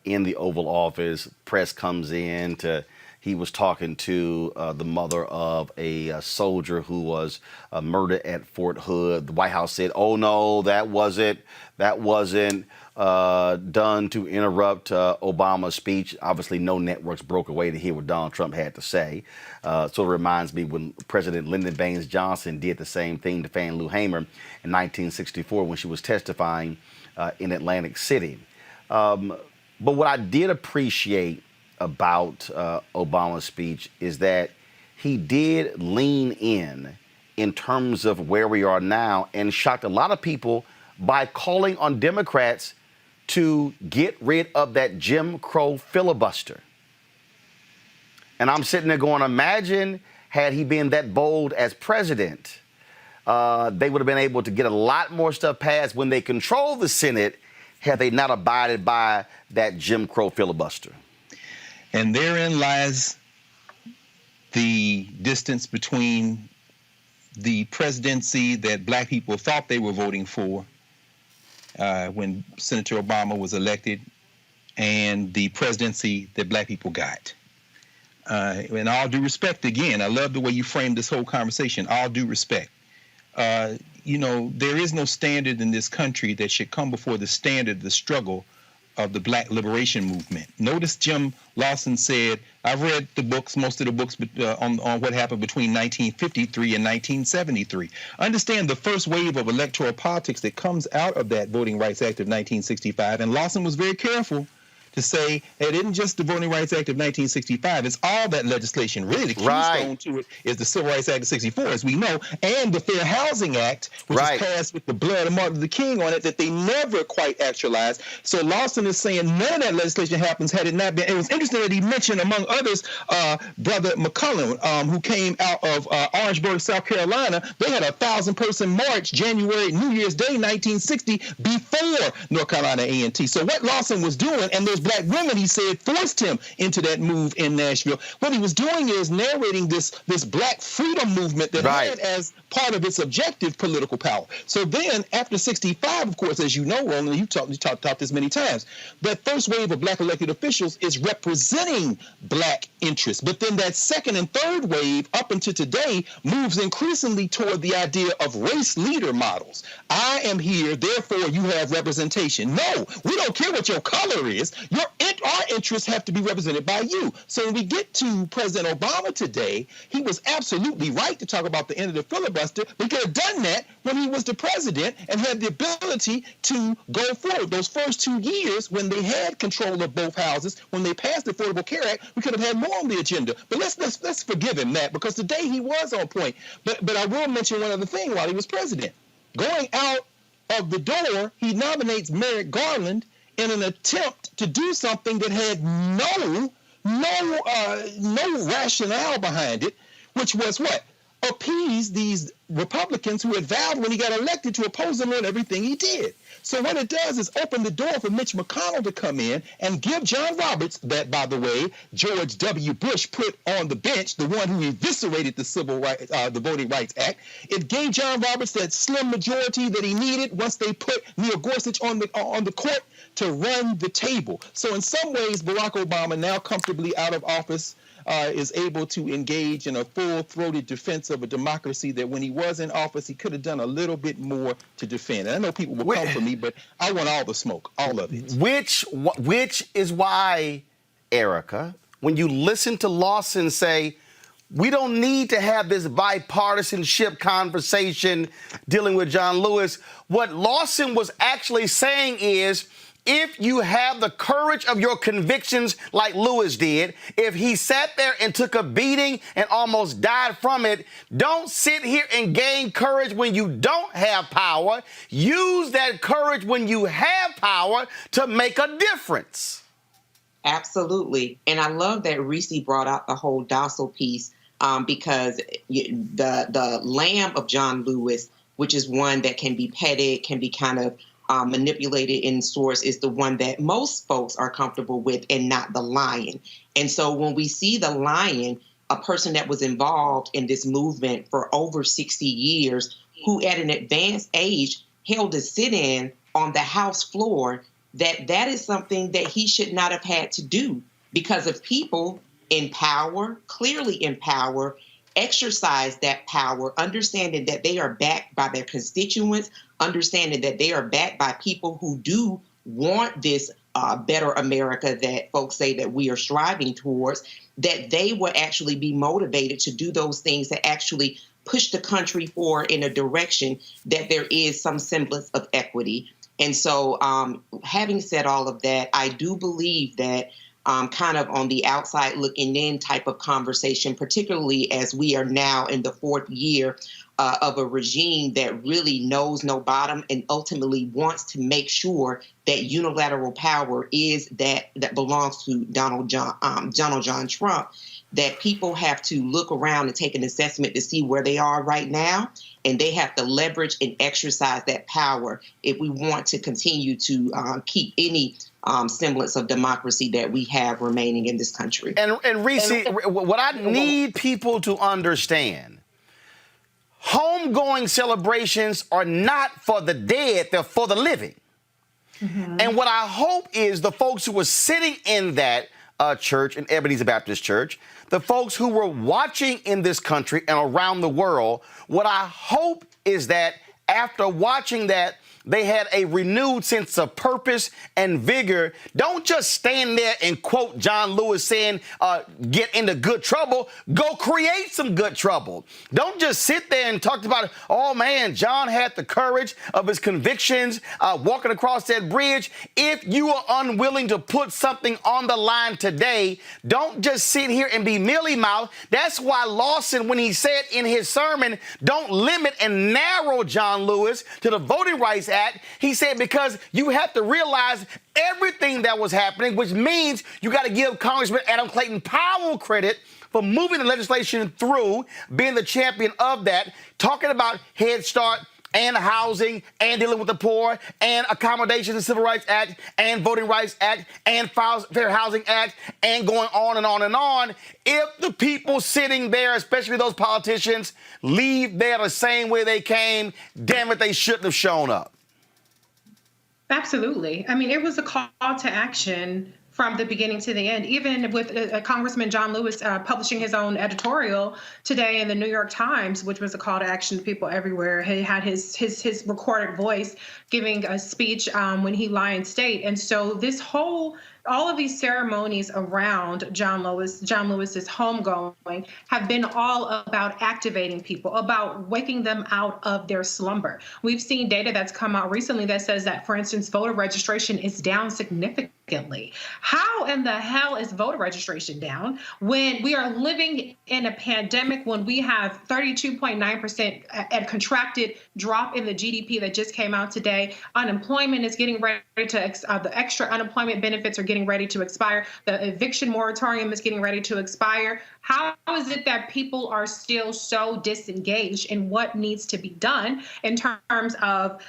in the Oval Office. Press comes in he was talking to the mother of a soldier who was murdered at Fort Hood. The White House said, "Oh no, that wasn't done to interrupt Obama's speech." Obviously, no networks broke away to hear what Donald Trump had to say. So it reminds me when President Lyndon Baines Johnson did the same thing to Fannie Lou Hamer in 1964 when she was testifying in Atlantic City. But what I did appreciate about Obama's speech is that he did lean in terms of where we are now, and shocked a lot of people by calling on Democrats to get rid of that Jim Crow filibuster. And I'm sitting there going, imagine had he been that bold as president, they would have been able to get a lot more stuff passed when they controlled the Senate had they not abided by that Jim Crow filibuster. And therein lies the distance between the presidency that Black people thought they were voting for when Senator Obama was elected, and the presidency that Black people got. In all due respect, again, I love the way you framed this whole conversation. All due respect. There is no standard in this country that should come before the standard, the struggle of the Black liberation movement. Notice Jim Lawson said, I've read the books, most of the books on what happened between 1953 and 1973. Understand the first wave of electoral politics that comes out of that Voting Rights Act of 1965, and Lawson was very careful to say it isn't just the Voting Rights Act of 1965. It's all that legislation. Really, the keystone to it is the Civil Rights Act of 64, as we know, and the Fair Housing Act, which is passed with the blood of Martin Luther King on it, that they never quite actualized. So Lawson is saying none of that legislation happens had it not been. It was interesting that he mentioned, among others, Brother McCullum, who came out of Orangeburg, South Carolina. They had a 1,000-person march January, New Year's Day, 1960, before North Carolina A&T. So what Lawson was doing, and those black women, he said, forced him into that move in Nashville. What he was doing is narrating this black freedom movement that had as part of its objective political power. So then, after 65, of course, as you know, Roland, you talked this many times, that first wave of black elected officials is representing black interests. But then that second and third wave, up until today, moves increasingly toward the idea of race leader models. I am here, therefore you have representation. No, we don't care what your color is. Our interests have to be represented by you. So when we get to President Obama today, he was absolutely right to talk about the end of the filibuster. We could have done that when he was the president and had the ability to go forward. Those first 2 years, when they had control of both houses, when they passed the Affordable Care Act, we could have had more on the agenda. But let's forgive him that, because today he was on point. But I will mention one other thing while he was president. Going out of the door, he nominates Merrick Garland in an attempt to do something that had no rationale behind it, which was what? Appease these Republicans who had vowed when he got elected to oppose him on everything he did. So what it does is open the door for Mitch McConnell to come in and give John Roberts, that, by the way, George W. Bush put on the bench, the one who eviscerated the Voting Rights Act. It gave John Roberts that slim majority that he needed once they put Neil Gorsuch on the court to run the table. So in some ways, Barack Obama, now comfortably out of office, is able to engage in a full-throated defense of a democracy that when he was in office, he could have done a little bit more to defend. And I know people will come for me, but I want all the smoke, all of it. Which is why, Erica, when you listen to Lawson say, we don't need to have this bipartisanship conversation dealing with John Lewis, what Lawson was actually saying is, if you have the courage of your convictions like Lewis did, if he sat there and took a beating and almost died from it, don't sit here and gain courage when you don't have power. Use that courage when you have power to make a difference. Absolutely. And I love that Reese brought out the whole docile piece, because the lamb of John Lewis, which is one that can be petted, can be kind of manipulated in source, is the one that most folks are comfortable with, and not the lion. And so when we see the lion, a person that was involved in this movement for over 60 years, who at an advanced age held a sit-in on the House floor, that is something that he should not have had to do, because of people in power, clearly in power, exercise that power, understanding that they are backed by their constituents, understanding that they are backed by people who do want this better America that folks say that we are striving towards, that they will actually be motivated to do those things that actually push the country forward in a direction that there is some semblance of equity. And so having said all of that, I do believe that kind of on the outside looking in type of conversation, particularly as we are now in the fourth year of a regime that really knows no bottom and ultimately wants to make sure that unilateral power is that belongs to Donald John Trump, that people have to look around and take an assessment to see where they are right now, and they have to leverage and exercise that power if we want to continue to keep any semblance of democracy that we have remaining in this country. And Reese, what I need people to understand, homegoing celebrations are not for the dead, they're for the living. Mm-hmm. And what I hope is the folks who were sitting in that church, in Ebenezer Baptist Church, the folks who were watching in this country and around the world, what I hope is that after watching that, they had a renewed sense of purpose and vigor. Don't just stand there and quote John Lewis saying, get into good trouble. Go create some good trouble. Don't just sit there and talk about, oh man, John had the courage of his convictions walking across that bridge. If you are unwilling to put something on the line today, don't just sit here and be mealy-mouthed. That's why Lawson, when he said in his sermon, don't limit and narrow John Lewis to the Voting Rights Act, he said because you have to realize everything that was happening, which means you got to give Congressman Adam Clayton Powell credit for moving the legislation through, being the champion of that, talking about Head Start and housing and dealing with the poor and accommodations and Civil Rights Act and Voting Rights Act and Fair Housing Act and going on and on and on. If the people sitting there, especially those politicians, leave there the same way they came, damn it, they shouldn't have shown up. Absolutely. I mean, it was a call to action from the beginning to the end, even with Congressman John Lewis publishing his own editorial today in the New York Times, which was a call to action to people everywhere. He had his recorded voice giving a speech when he lied in state. And so all of these ceremonies around John Lewis's homegoing have been all about activating people, about waking them out of their slumber. We've seen data that's come out recently that says that, for instance, voter registration is down significantly. How in the hell is voter registration down when we are living in a pandemic, when we have 32.9% a contracted drop in the GDP that just came out today? Unemployment is getting ready to, the extra unemployment benefits are getting ready to expire. The eviction moratorium is getting ready to expire. How is it that people are still so disengaged in what needs to be done in terms of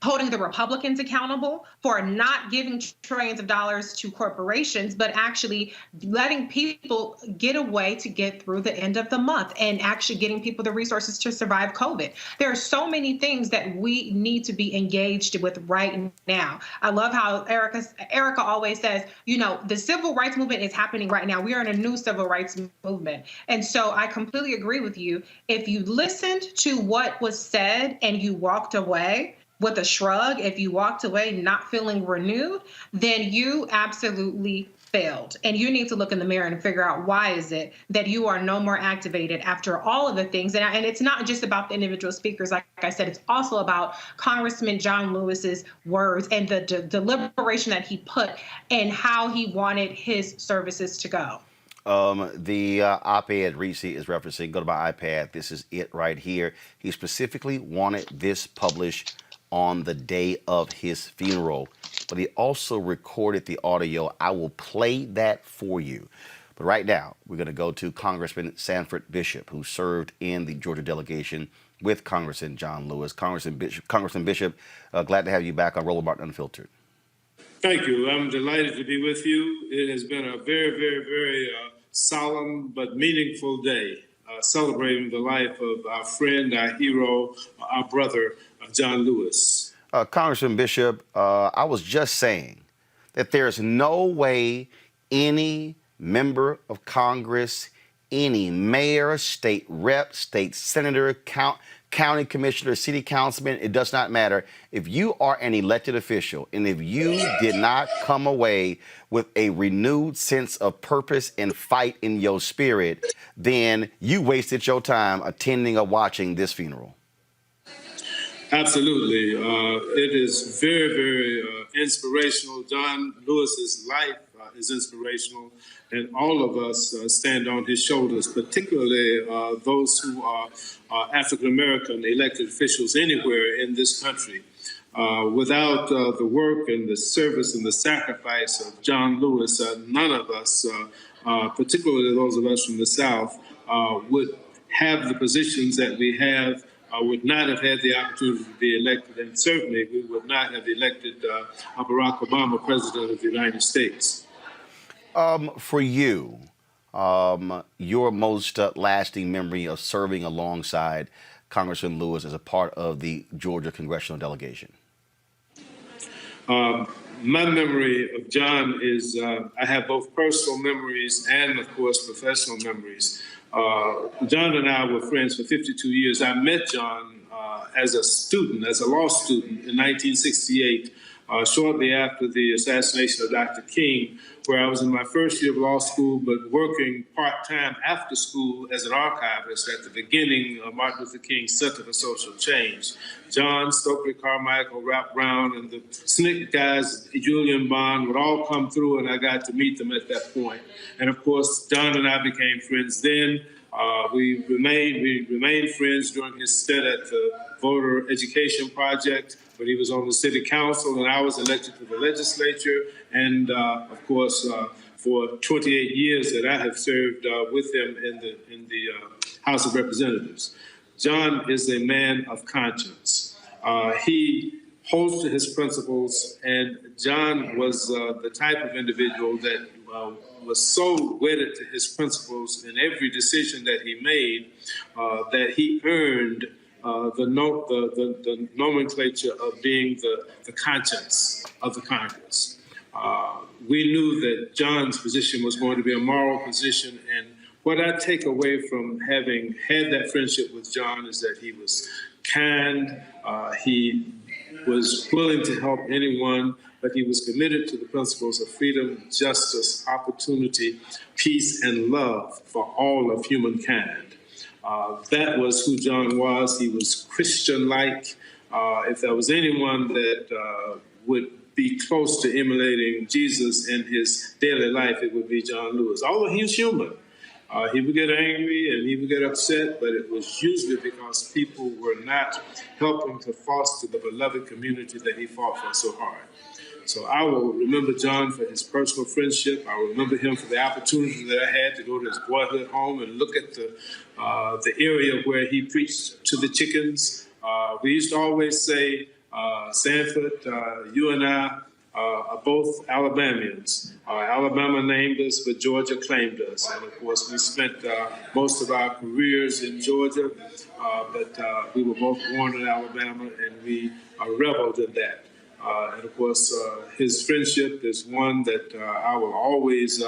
holding the Republicans accountable for not giving trillions of dollars to corporations, but actually letting people get a way to get through the end of the month and actually getting people the resources to survive COVID? There are so many things that we need to be engaged with right now. I love how Erica always says, you know, the civil rights movement is happening right now. We are in a new civil rights movement. And so I completely agree with you. If you listened to what was said and you walked away with a shrug, if you walked away not feeling renewed, then you absolutely failed. And you need to look in the mirror and figure out why is it that you are no more activated after all of the things. And it's not just about the individual speakers. Like I said, it's also about Congressman John Lewis's words and the deliberation that he put and how he wanted his services to go. The op-ed Reese is referencing, go to my iPad, this is it right here. He specifically wanted this published on the day of his funeral, but he also recorded the audio. I will play that for you. But right now, we're going to go to Congressman Sanford Bishop, who served in the Georgia delegation with Congressman John Lewis. Congressman Bishop, glad to have you back on Roland Martin Unfiltered. Thank you. I'm delighted to be with you. It has been a very, very, very solemn but meaningful day, celebrating the life of our friend, our hero, our brother, John Lewis. Congressman Bishop, I was just saying that there's no way any member of Congress, any mayor, state rep, state senator, county commissioner, city councilman, it does not matter. If you are an elected official and if you did not come away with a renewed sense of purpose and fight in your spirit, then you wasted your time attending or watching this funeral. Absolutely. It is very, very inspirational. John Lewis's life is inspirational, and all of us stand on his shoulders, particularly those who are African-American elected officials anywhere in this country. Without the work and the service and the sacrifice of John Lewis, none of us, particularly those of us from the South, would have the positions that we have, would not have had the opportunity to be elected, and certainly we would not have elected Barack Obama President of the United States. For you, your most lasting memory of serving alongside Congressman Lewis as a part of the Georgia congressional delegation? My memory of John is I have both personal memories and, of course, professional memories. John and I were friends for 52 years. I met John as a student, as a law student in 1968, shortly after the assassination of Dr. King, where I was in my first year of law school, but working part-time after school as an archivist at the beginning of Martin Luther King Center for Social Change. John, Stokely Carmichael, Ralph Brown, and the SNCC guys, Julian Bond, would all come through, and I got to meet them at that point. And of course, John and I became friends then. We remained friends during his stint at the Voter Education Project, when he was on the city council and I was elected to the legislature, and of course for 28 years that I have served with him in the House of Representatives. John is a man of conscience. He holds to his principles, and John was the type of individual that was so wedded to his principles in every decision that he made that he earned the nomenclature of being the conscience of the Congress. We knew that John's position was going to be a moral position, and what I take away from having had that friendship with John is that he was kind, he was willing to help anyone, but he was committed to the principles of freedom, justice, opportunity, peace, and love for all of humankind. That was who John was. He was Christian-like. If there was anyone that would be close to emulating Jesus in his daily life, it would be John Lewis. Although he was human. He would get angry and he would get upset, but it was usually because people were not helping to foster the beloved community that he fought for so hard. So I will remember John for his personal friendship. I will remember him for the opportunity that I had to go to his boyhood home and look at the area where he preached to the chickens. We used to always say, Sanford, you and I are both Alabamians. Alabama named us, but Georgia claimed us. And of course, we spent most of our careers in Georgia, but we were both born in Alabama, and we reveled in that. And of course, his friendship is one that I will always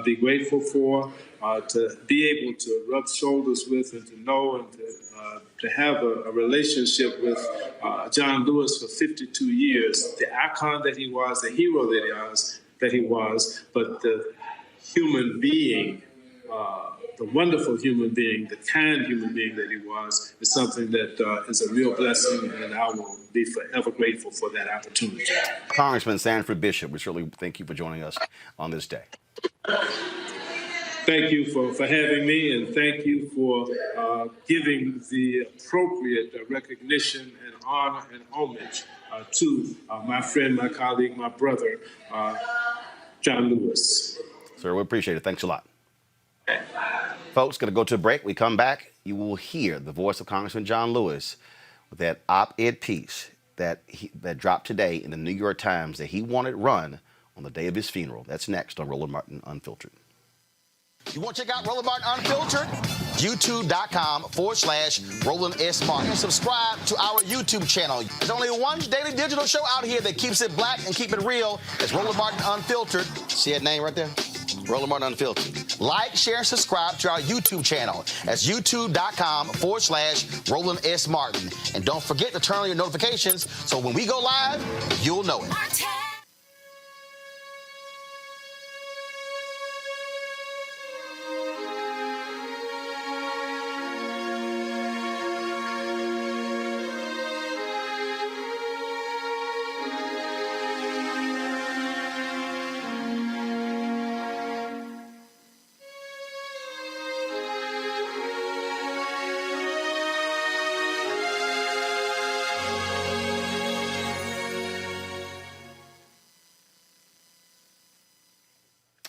be grateful for, to be able to rub shoulders with and to know and to have a relationship with John Lewis for 52 years, the icon that he was, the hero that he was, but the human being, the wonderful human being, the kind human being that he was, is something that is a real blessing, and I will be forever grateful for that opportunity. Congressman Sanford Bishop, we certainly thank you for joining us on this day. Thank you for having me, and thank you for giving the appropriate recognition and honor and homage to my friend, my colleague, my brother, John Lewis. Sir, we appreciate it. Thanks a lot. Folks, going to go to a break. We come back, you will hear the voice of Congressman John Lewis with that op-ed piece that dropped today in the New York Times that he wanted run on the day of his funeral. That's next on Roland Martin Unfiltered. You want to check out Roland Martin Unfiltered? YouTube.com/Roland S. Martin. And subscribe to our YouTube channel. There's only one daily digital show out here that keeps it black and keep it real. It's Roland Martin Unfiltered. See that name right there? Roland Martin Unfiltered. Like, share, and subscribe to our YouTube channel. That's YouTube.com/Roland S. Martin. And don't forget to turn on your notifications so when we go live, you'll know it.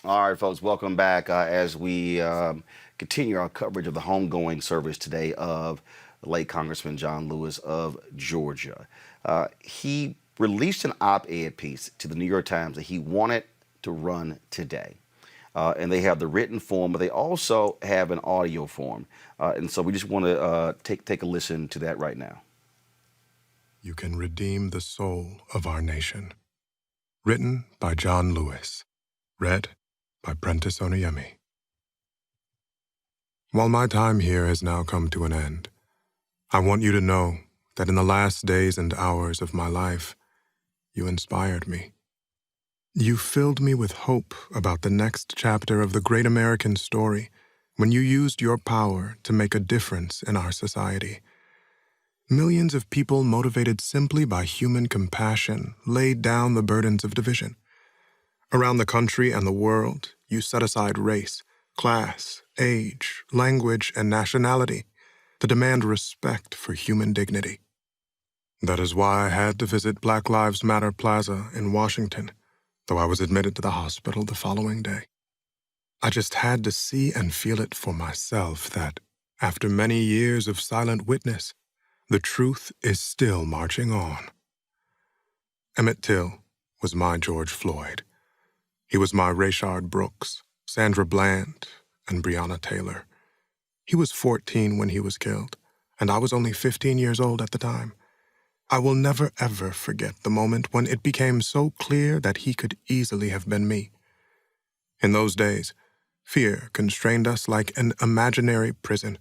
All right, folks, welcome back as we continue our coverage of the homegoing service today of the late Congressman John Lewis of Georgia. He released an op-ed piece to the New York Times that he wanted to run today. And they have the written form, but they also have an audio form. And so we just want to take a listen to that right now. You can redeem the soul of our nation. Written by John Lewis. Read by Prentice Oniyemi. While my time here has now come to an end, I want you to know that in the last days and hours of my life, you inspired me. You filled me with hope about the next chapter of the great American story when you used your power to make a difference in our society. Millions of people motivated simply by human compassion laid down the burdens of division. Around the country and the world, you set aside race, class, age, language, and nationality to demand respect for human dignity. That is why I had to visit Black Lives Matter Plaza in Washington, though I was admitted to the hospital the following day. I just had to see and feel it for myself that, after many years of silent witness, the truth is still marching on. Emmett Till was my George Floyd. He was my Rayshard Brooks, Sandra Bland, and Breonna Taylor. He was 14 when he was killed, and I was only 15 years old at the time. I will never ever forget the moment when it became so clear that he could easily have been me. In those days, fear constrained us like an imaginary prison,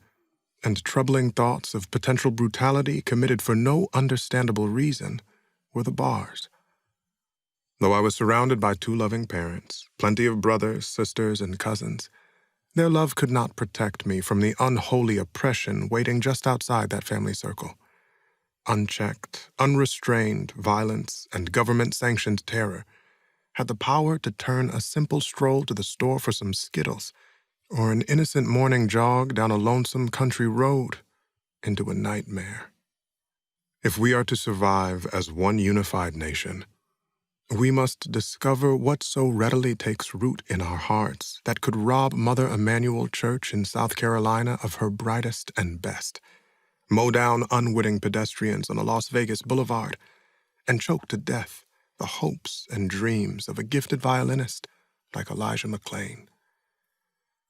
and troubling thoughts of potential brutality committed for no understandable reason were the bars. Though I was surrounded by two loving parents, plenty of brothers, sisters, and cousins, their love could not protect me from the unholy oppression waiting just outside that family circle. Unchecked, unrestrained violence and government-sanctioned terror had the power to turn a simple stroll to the store for some Skittles or an innocent morning jog down a lonesome country road into a nightmare. If we are to survive as one unified nation, we must discover what so readily takes root in our hearts that could rob Mother Emanuel Church in South Carolina of her brightest and best, mow down unwitting pedestrians on a Las Vegas boulevard, and choke to death the hopes and dreams of a gifted violinist like Elijah McClain.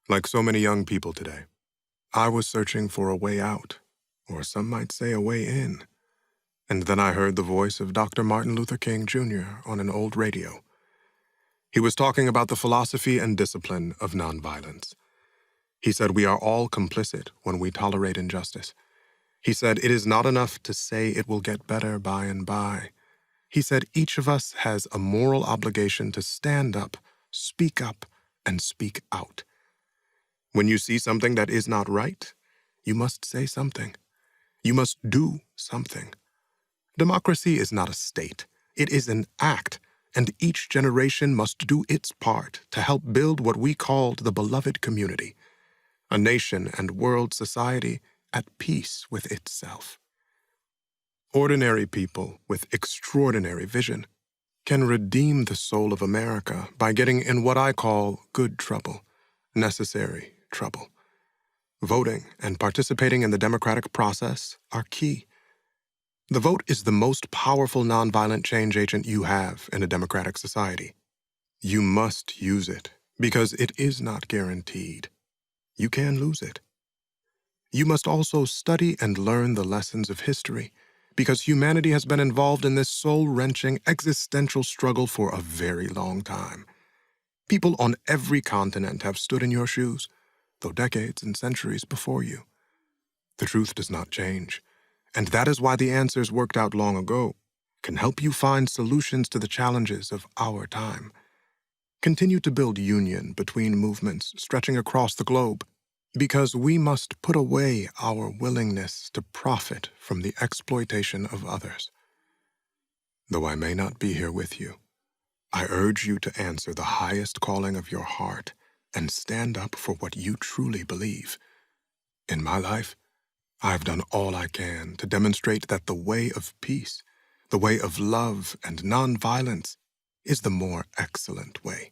Like so many young people today, I was searching for a way out, or some might say a way in. And then I heard the voice of Dr. Martin Luther King Jr. on an old radio. He was talking about the philosophy and discipline of nonviolence. He said we are all complicit when we tolerate injustice. He said it is not enough to say it will get better by and by. He said each of us has a moral obligation to stand up, and speak out. When you see something that is not right, you must say something. You must do something. Democracy is not a state. It is an act, and each generation must do its part to help build what we called the beloved community, a nation and world society at peace with itself. Ordinary people with extraordinary vision can redeem the soul of America by getting in what I call good trouble, necessary trouble. Voting and participating in the democratic process are key. The vote is the most powerful nonviolent change agent you have in a democratic society. You must use it because it is not guaranteed. You can lose it. You must also study and learn the lessons of history because humanity has been involved in this soul-wrenching existential struggle for a very long time. People on every continent have stood in your shoes, though decades and centuries before you. The truth does not change. And that is why the answers worked out long ago can help you find solutions to the challenges of our time. Continue to build union between movements stretching across the globe, because we must put away our willingness to profit from the exploitation of others. Though I may not be here with you, I urge you to answer the highest calling of your heart and stand up for what you truly believe. In my life, I've done all I can to demonstrate that the way of peace, the way of love and nonviolence, is the more excellent way.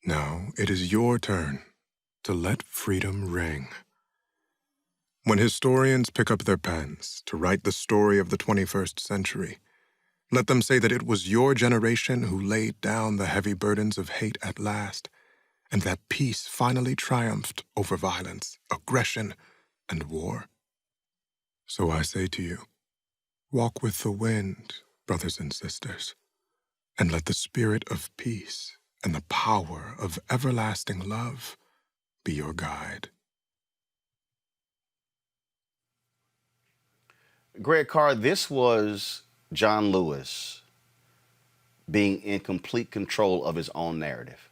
Now it is your turn to let freedom ring. When historians pick up their pens to write the story of the 21st century, let them say that it was your generation who laid down the heavy burdens of hate at last, and that peace finally triumphed over violence, aggression, and war. So I say to you, walk with the wind, brothers and sisters, and let the spirit of peace and the power of everlasting love be your guide. Greg Carr, this was John Lewis being in complete control of his own narrative.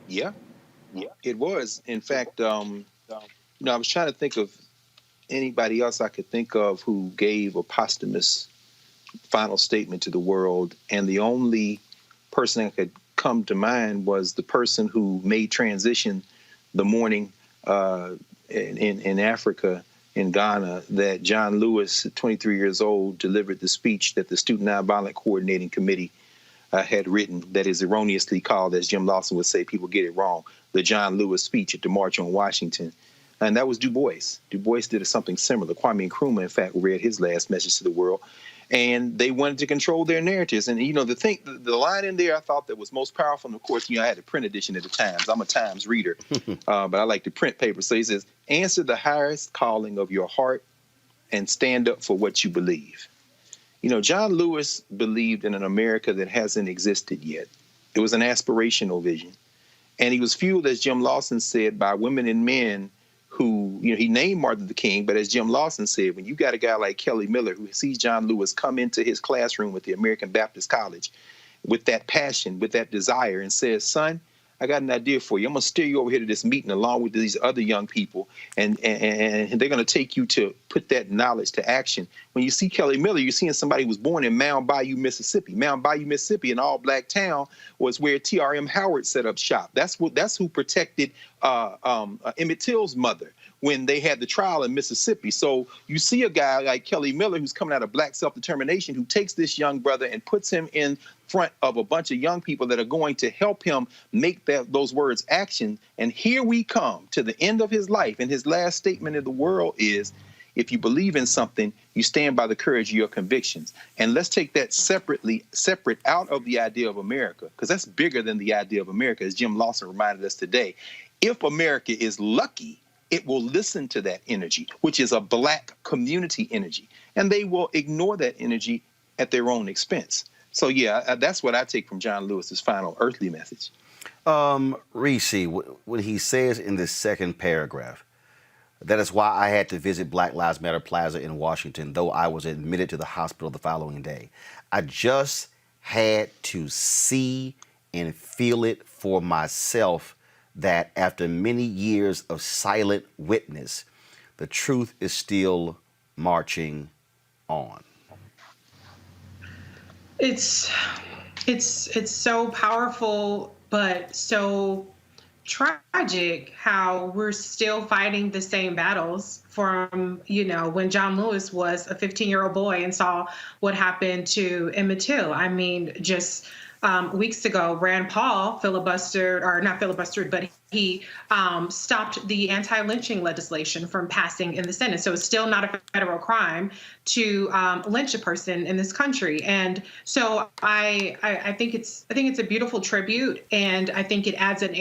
Yeah, it was. In fact, I was trying to think of anybody else I could think of who gave a posthumous final statement to the world, and the only person that could come to mind was the person who made transition the morning in Africa, in Ghana, that John Lewis, 23 years old, delivered the speech that the Student Nonviolent Coordinating Committee had written, that is erroneously called, as Jim Lawson would say, people get it wrong, the John Lewis speech at the March on Washington. And that was Du Bois. Du Bois did something similar. Kwame Nkrumah, in fact, read his last message to the world. And they wanted to control their narratives. And, the line in there I thought that was most powerful, and of course, I had a print edition of the Times. I'm a Times reader, but I like the print paper. So he says, answer the highest calling of your heart and stand up for what you believe. John Lewis believed in an America that hasn't existed yet. It was an aspirational vision. And he was fueled, as Jim Lawson said, by women and men who, he named Martin Luther King, but as Jim Lawson said, when you got a guy like Kelly Miller who sees John Lewis come into his classroom with the American Baptist College with that passion, with that desire, and says, son, I got an idea for you. I'm going to steer you over here to this meeting along with these other young people, and they're going to take you to put that knowledge to action. When you see Kelly Miller, you're seeing somebody who was born in Mound Bayou, Mississippi. Mound Bayou, Mississippi, an all-black town, was where T.R.M. Howard set up shop. That's who protected Emmett Till's mother when they had the trial in Mississippi. So you see a guy like Kelly Miller, who's coming out of Black self-determination, who takes this young brother and puts him in front of a bunch of young people that are going to help him make those words action. And here we come to the end of his life. And his last statement in the world is, if you believe in something, you stand by the courage of your convictions. And let's take that separate out of the idea of America, because that's bigger than the idea of America, as Jim Lawson reminded us today. If America is lucky, it will listen to that energy, which is a black community energy, and they will ignore that energy at their own expense. So, yeah, that's what I take from John Lewis's final earthly message. Reese, when he says in this second paragraph, that is why I had to visit Black Lives Matter Plaza in Washington, though I was admitted to the hospital the following day. I just had to see and feel it for myself that after many years of silent witness, the truth is still marching on. It's so powerful, but so tragic how we're still fighting the same battles from, when John Lewis was a 15-year-old boy and saw what happened to Emmett Till. I mean, just weeks ago, Rand Paul filibustered, but he stopped the anti-lynching legislation from passing in the Senate. So it's still not a federal crime to lynch a person in this country. And so I think it's a beautiful tribute, and I think it adds an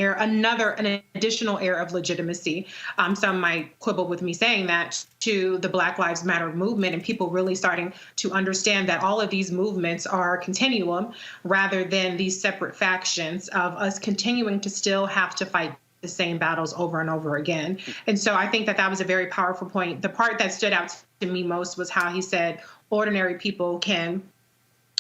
additional air of legitimacy. Some might quibble with me saying that, to the Black Lives Matter movement, and people really starting to understand that all of these movements are a continuum rather than these separate factions of us continuing to still have to fight the same battles over and over again. And so I think that was a very powerful point. The part that stood out to me most was how he said ordinary people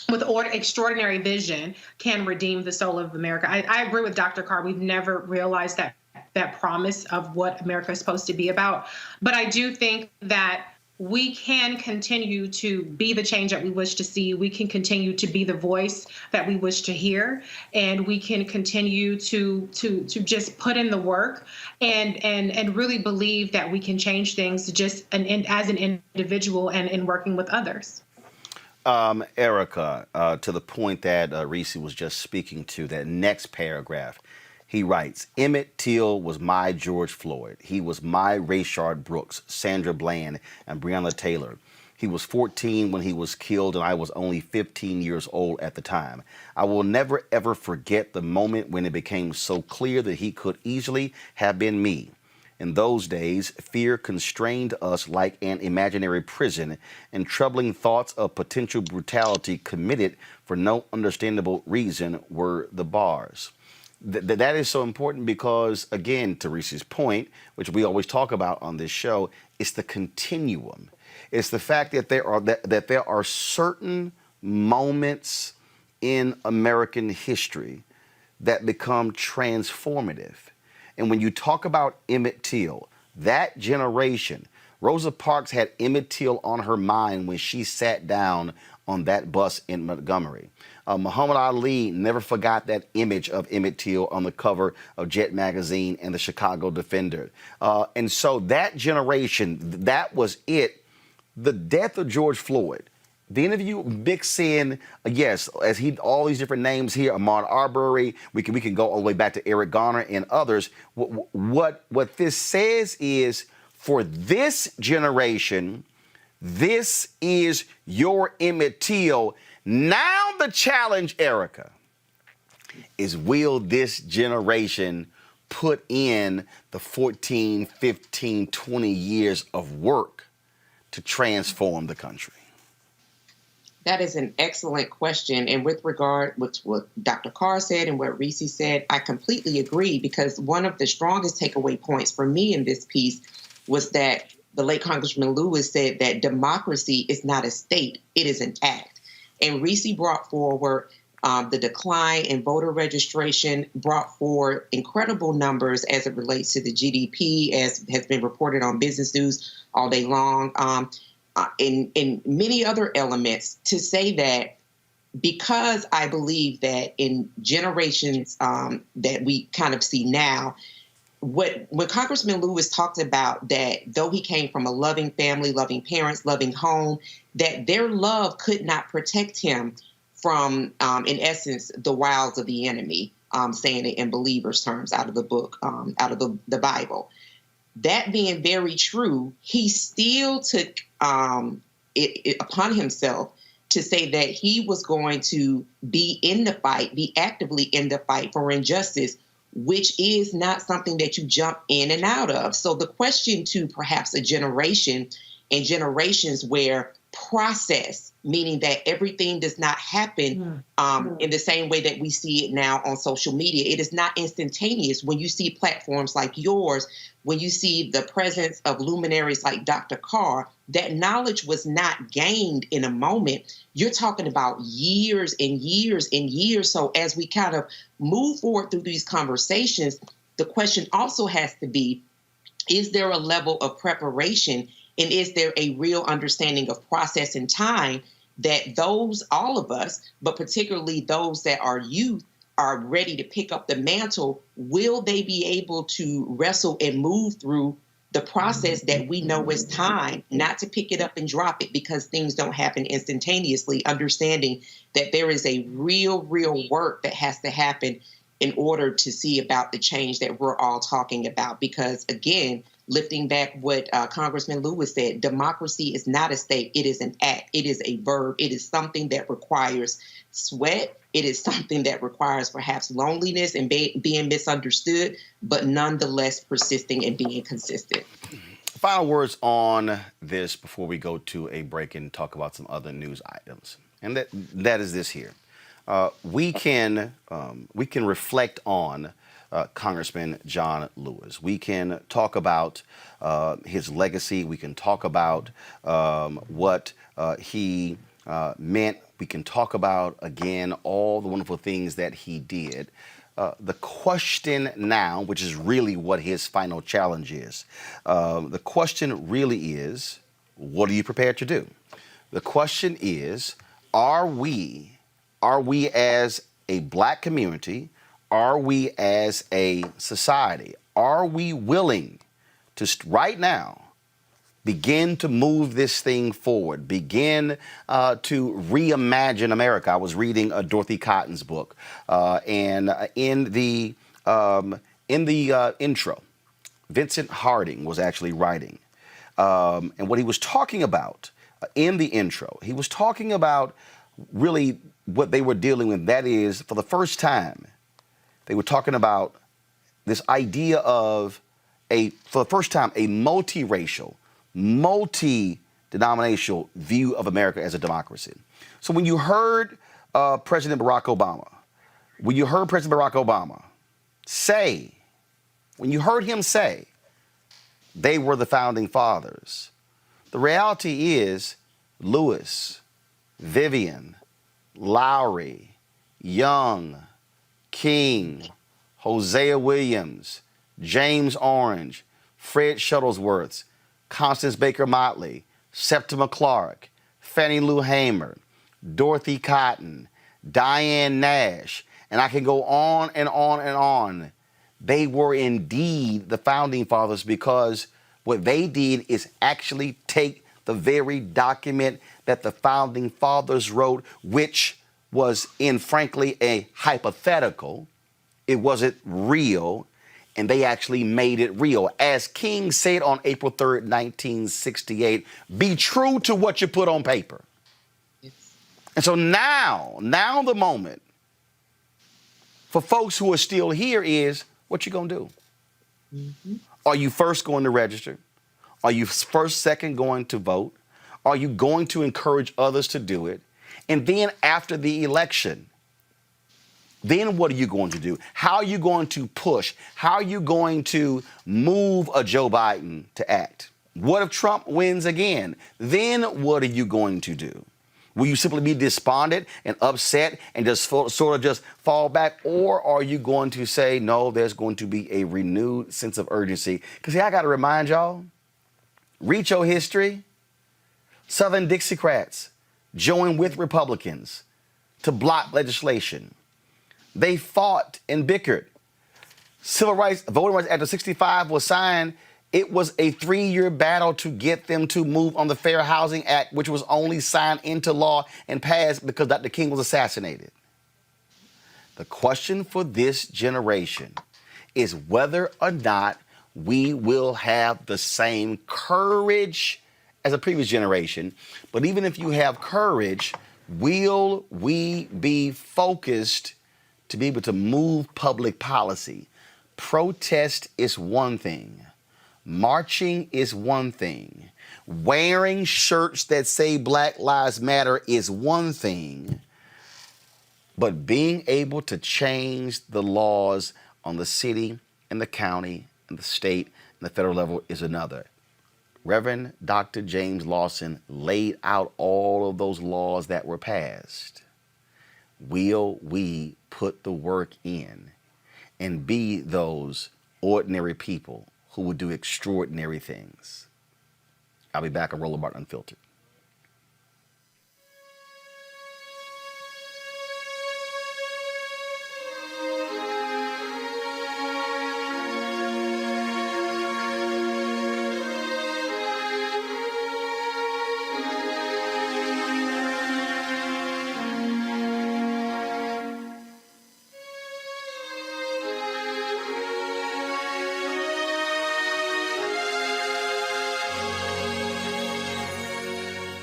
with extraordinary vision, can redeem the soul of America. I agree with Dr. Carr. We've never realized that promise of what America is supposed to be about. But I do think that we can continue to be the change that we wish to see. We can continue to be the voice that we wish to hear, and we can continue to just put in the work and really believe that we can change things just as an individual and in working with others. Erica, to the point that Reese was just speaking to, that next paragraph, he writes, Emmett Till was my George Floyd. He was my Rayshard Brooks, Sandra Bland, and Breonna Taylor. He was 14 when he was killed, and I was only 15 years old at the time. I will never, ever forget the moment when it became so clear that he could easily have been me. In those days, fear constrained us like an imaginary prison, and troubling thoughts of potential brutality committed for no understandable reason were the bars. that is so important because, again, to Reese's point, which we always talk about on this show, it's the continuum. It's the fact that that there are certain moments in American history that become transformative. And when you talk about Emmett Till, that generation, Rosa Parks had Emmett Till on her mind when she sat down on that bus in Montgomery. Muhammad Ali never forgot that image of Emmett Till on the cover of Jet magazine and the Chicago Defender. And so that generation, that was it. The death of George Floyd, then if you mix in, yes, as all these different names here, Ahmaud Arbery, we can go all the way back to Eric Garner and others. What this says is, for this generation, this is your Emmett Till. Now the challenge, Erica, is will this generation put in the 14, 15, 20 years of work to transform the country? That is an excellent question. And with regard with what Dr. Carr said and what Reese said, I completely agree, because one of the strongest takeaway points for me in this piece was that the late Congressman Lewis said that democracy is not a state, it is an act. And Reese brought forward the decline in voter registration, brought forward incredible numbers as it relates to the GDP, as has been reported on Business News all day long. In many other elements, to say that, because I believe that in generations that we kind of see now, when Congressman Lewis talked about that, though he came from a loving family, loving parents, loving home, that their love could not protect him from, in essence, the wiles of the enemy, saying it in believers' terms out of the book, out of the Bible. That being very true, he still took it upon himself to say that he was going to be in the fight, be actively in the fight for injustice, which is not something that you jump in and out of. So the question to perhaps a generation and generations where process, meaning that everything does not happen in the same way that we see it now on social media. It is not instantaneous. When you see platforms like yours, when you see the presence of luminaries like Dr. Carr, that knowledge was not gained in a moment. You're talking about years and years and years. So as we kind of move forward through these conversations, the question also has to be, is there a level of preparation, and is there a real understanding of process and time that all of us, but particularly those that are youth, are ready to pick up the mantle? Will they be able to wrestle and move through the process that we know is time, not to pick it up and drop it because things don't happen instantaneously, understanding that there is a real work that has to happen in order to see about the change that we're all talking about? Because, again, lifting back what Congressman Lewis said, democracy is not a state. It is an act. It is a verb. It is something that requires sweat. It is something that requires perhaps loneliness and being misunderstood, but nonetheless persisting and being consistent. Final words on this before we go to a break and talk about some other news items. And that is this here. We can reflect on Congressman John Lewis. We can talk about his legacy. We can talk about what he meant. We can talk about, again, all the wonderful things that he did. The question now, which is really what his final challenge is, the question really is, what are you prepared to do? The question is, are we as a Black community, are we as a society, are we willing to right now begin to move this thing forward, begin to reimagine America? I was reading Dorothy Cotton's book, and in the intro, Vincent Harding was actually writing, and what he was talking about in the intro, he was talking about really what they were dealing with. That is, for the first time, they were talking about this idea of for the first time, a multiracial, multi-denominational view of America as a democracy. So when you heard President Barack Obama, say, when you heard him say they were the founding fathers, the reality is Lewis, Vivian, Lowry, Young, King, Hosea Williams, James Orange, Fred Shuttlesworth, Constance Baker Motley, Septima Clark, Fannie Lou Hamer, Dorothy Cotton, Diane Nash, and I can go on and on and on. They were indeed the founding fathers because what they did is actually take the very document that the founding fathers wrote, which was in, frankly, a hypothetical. It wasn't real, and they actually made it real. As King said on April 3rd, 1968, be true to what you put on paper. And so now the moment for folks who are still here is, what you gonna do? Are you first going to register? Are you first, second going to vote? Are you going to encourage others to do it? And then after the election, then what are you going to do? How are you going to push? How are you going to move a Joe Biden to act? What if Trump wins again? Then what are you going to do? Will you simply be despondent and upset and just sort of just fall back? Or are you going to say, no, there's going to be a renewed sense of urgency? Because I got to remind y'all, read your history. Southern Dixiecrats joined with Republicans to block legislation. They fought and bickered. Civil rights, voting rights after 65 was signed. It was a 3-year battle to get them to move on the Fair Housing Act, which was only signed into law and passed because Dr. King was assassinated. The question for this generation is whether or not we will have the same courage as a previous generation. But even if you have courage, will we be focused to be able to move public policy? Protest is one thing. Marching is one thing. Wearing shirts that say Black Lives Matter is one thing. But being able to change the laws on the city and the county and the state and the federal level is another. Reverend Dr. James Lawson laid out all of those laws that were passed. Will we put the work in and be those ordinary people who will do extraordinary things? I'll be back on Roland Martin Unfiltered.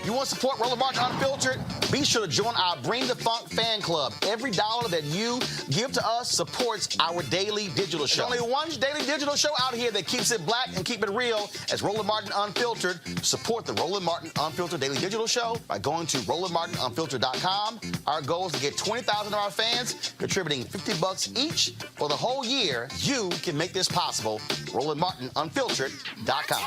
You want to support Roland Martin Unfiltered? Be sure to join our Bring the Funk fan club. Every dollar that you give to us supports our daily digital show. There's only one daily digital show out here that keeps it black and keep it real as Roland Martin Unfiltered. Support the Roland Martin Unfiltered daily digital show by going to RolandMartinUnfiltered.com. Our goal is to get 20,000 of our fans contributing $50 each for the whole year. You can make this possible. RolandMartinUnfiltered.com.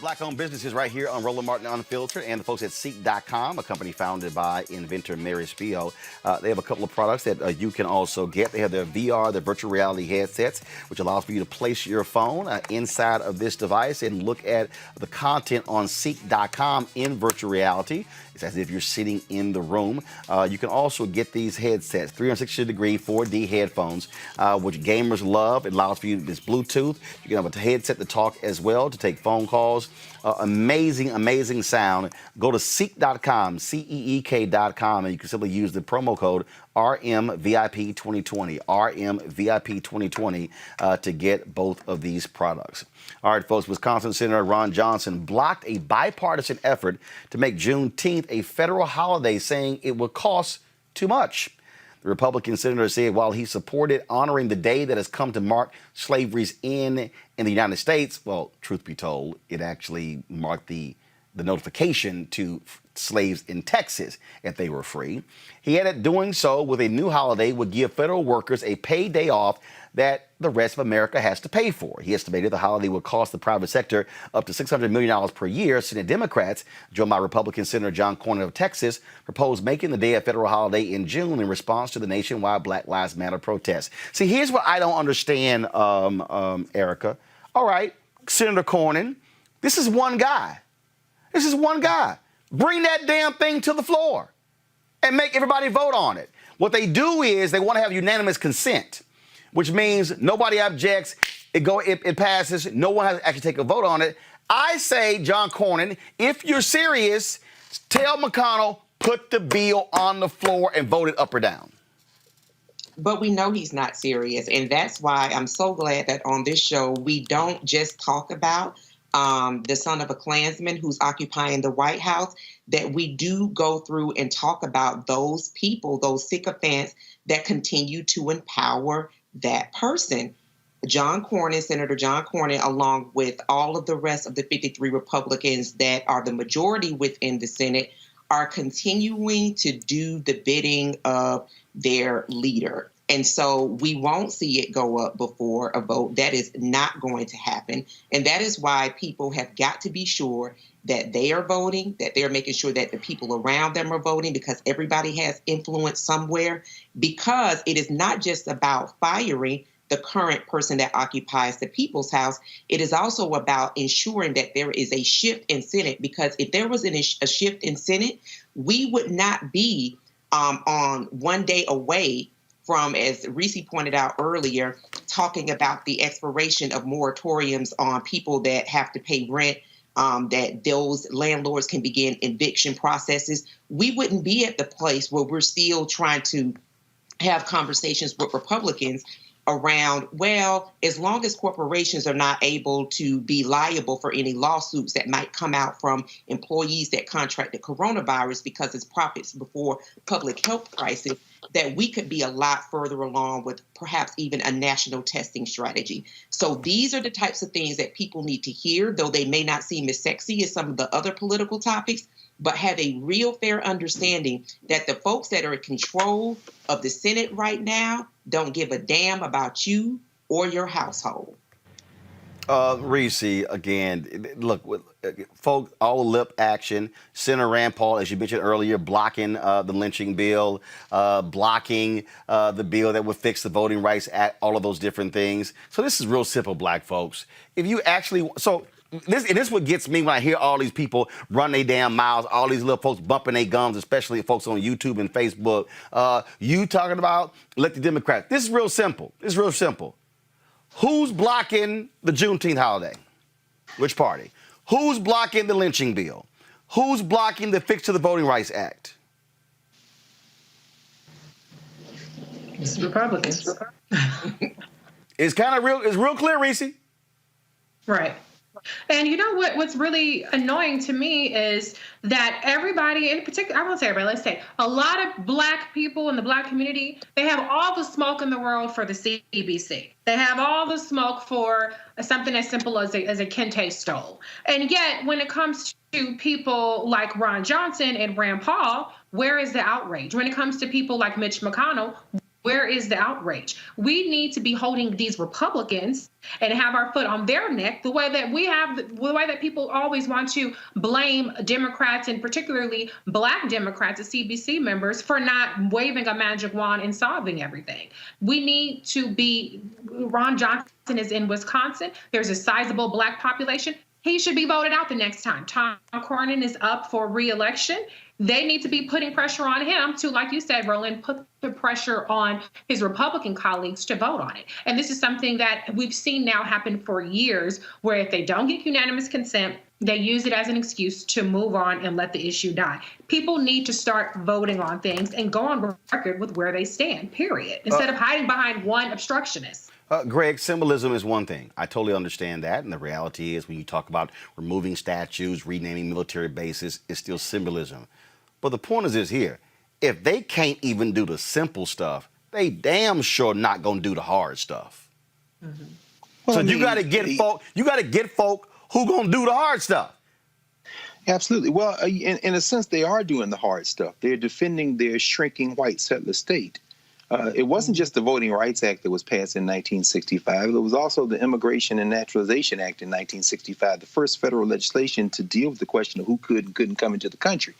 Black-owned businesses right here on Roland Martin Unfiltered, and the folks at Seek.com, a company founded by inventor Mary Spio. They have a couple of products that you can also get. They have their VR, their virtual reality headsets, which allows for you to place your phone inside of this device and look at the content on Seek.com in virtual reality. It's as if you're sitting in the room. You can also get these headsets, 360-degree 4D headphones, which gamers love. It allows for you this Bluetooth. You can have a headset to talk as well, to take phone calls. Amazing, amazing sound. Go to seek.com, CEEK.com, and you can simply use the promo code RMVIP2020, RMVIP2020 to get both of these products. All right, folks, Wisconsin Senator Ron Johnson blocked a bipartisan effort to make Juneteenth a federal holiday, saying it would cost too much. The Republican senator said while he supported honoring the day that has come to mark slavery's end in the United States, well, truth be told, it actually marked the notification to slaves in Texas if they were free. He added doing so with a new holiday would give federal workers a paid day off that the rest of America has to pay for. He estimated the holiday would cost the private sector up to $600 million per year. Senate Democrats, joined by Republican Senator John Cornyn of Texas, proposed making the day a federal holiday in June in response to the nationwide Black Lives Matter protests. See, here's what I don't understand, Erica. All right, Senator Cornyn, this is one guy. This is one guy. Bring that damn thing to the floor and make everybody vote on it. What they do is they want to have unanimous consent, which means nobody objects. It passes. No one has to actually take a vote on it. I say, John Cornyn, if you're serious, tell McConnell, put the bill on the floor and vote it up or down. But we know he's not serious. And that's why I'm so glad that on this show, we don't just talk about the son of a Klansman who's occupying the White House, that we do go through and talk about those people, those sycophants that continue to empower that person. Senator John Cornyn, along with all of the rest of the 53 Republicans that are the majority within the Senate, are continuing to do the bidding of their leader. And so we won't see it go up before a vote. That is not going to happen. And that is why people have got to be sure that they are voting, that they're making sure that the people around them are voting, because everybody has influence somewhere. Because it is not just about firing the current person that occupies the People's House. It is also about ensuring that there is a shift in Senate, because if there was a shift in Senate, we would not be on 1 day away from, as Reese pointed out earlier, talking about the expiration of moratoriums on people that have to pay rent, that those landlords can begin eviction processes. We wouldn't be at the place where we're still trying to have conversations with Republicans around, well, as long as corporations are not able to be liable for any lawsuits that might come out from employees that contracted coronavirus because it's profits before public health crisis, that we could be a lot further along with perhaps even a national testing strategy. So these are the types of things that people need to hear, though they may not seem as sexy as some of the other political topics, but have a real fair understanding that the folks that are in control of the Senate right now don't give a damn about you or your household. Reese, again, look, folks, all lip action. Senator Rand Paul, as you mentioned earlier, blocking the lynching bill, blocking the bill that would fix the Voting Rights Act, all of those different things. So this is real simple, black folks. If you actually, this is what gets me when I hear all these people run their damn mouths, all these little folks bumping their gums, especially folks on YouTube and Facebook. You talking about let the Democrats. This is real simple. This is real simple. Who's blocking the Juneteenth holiday? Which party? Who's blocking the lynching bill? Who's blocking the fix to the Voting Rights Act? It's Republicans. It's kind of real. It's real clear, Reese. Right. And you know what's really annoying to me is that everybody, in particular, I won't say everybody, let's say a lot of black people in the black community, they have all the smoke in the world for the CBC. They have all the smoke for something as simple as a Kente stole. And yet, when it comes to people like Ron Johnson and Rand Paul, where is the outrage? When it comes to people like Mitch McConnell, where is the outrage? We need to be holding these Republicans and have our foot on their neck the way that we have, the way that people always want to blame Democrats, and particularly black Democrats as CBC members, for not waving a magic wand and solving everything. We need to be, Ron Johnson is in Wisconsin. There's a sizable black population. He should be voted out the next time. Tom Cornyn is up for re-election. They need to be putting pressure on him to, like you said, Roland, put the pressure on his Republican colleagues to vote on it. And this is something that we've seen now happen for years, where if they don't get unanimous consent, They use it as an excuse to move on and let the issue die. People need to start voting on things and go on record with where they stand, period, instead of hiding behind one obstructionist. Greg, symbolism is one thing. I totally understand that. And the reality is when you talk about removing statues, renaming military bases, it's still symbolism. But the point is this here. If they can't even do the simple stuff, they damn sure not going to do the hard stuff. Mm-hmm. Well, so you got to get folk who going to do the hard stuff. Absolutely. Well, in a sense, they are doing the hard stuff. They're defending their shrinking white settler state. It wasn't just the Voting Rights Act that was passed in 1965. It was also the Immigration and Naturalization Act in 1965, the first federal legislation to deal with the question of who could and couldn't come into the country.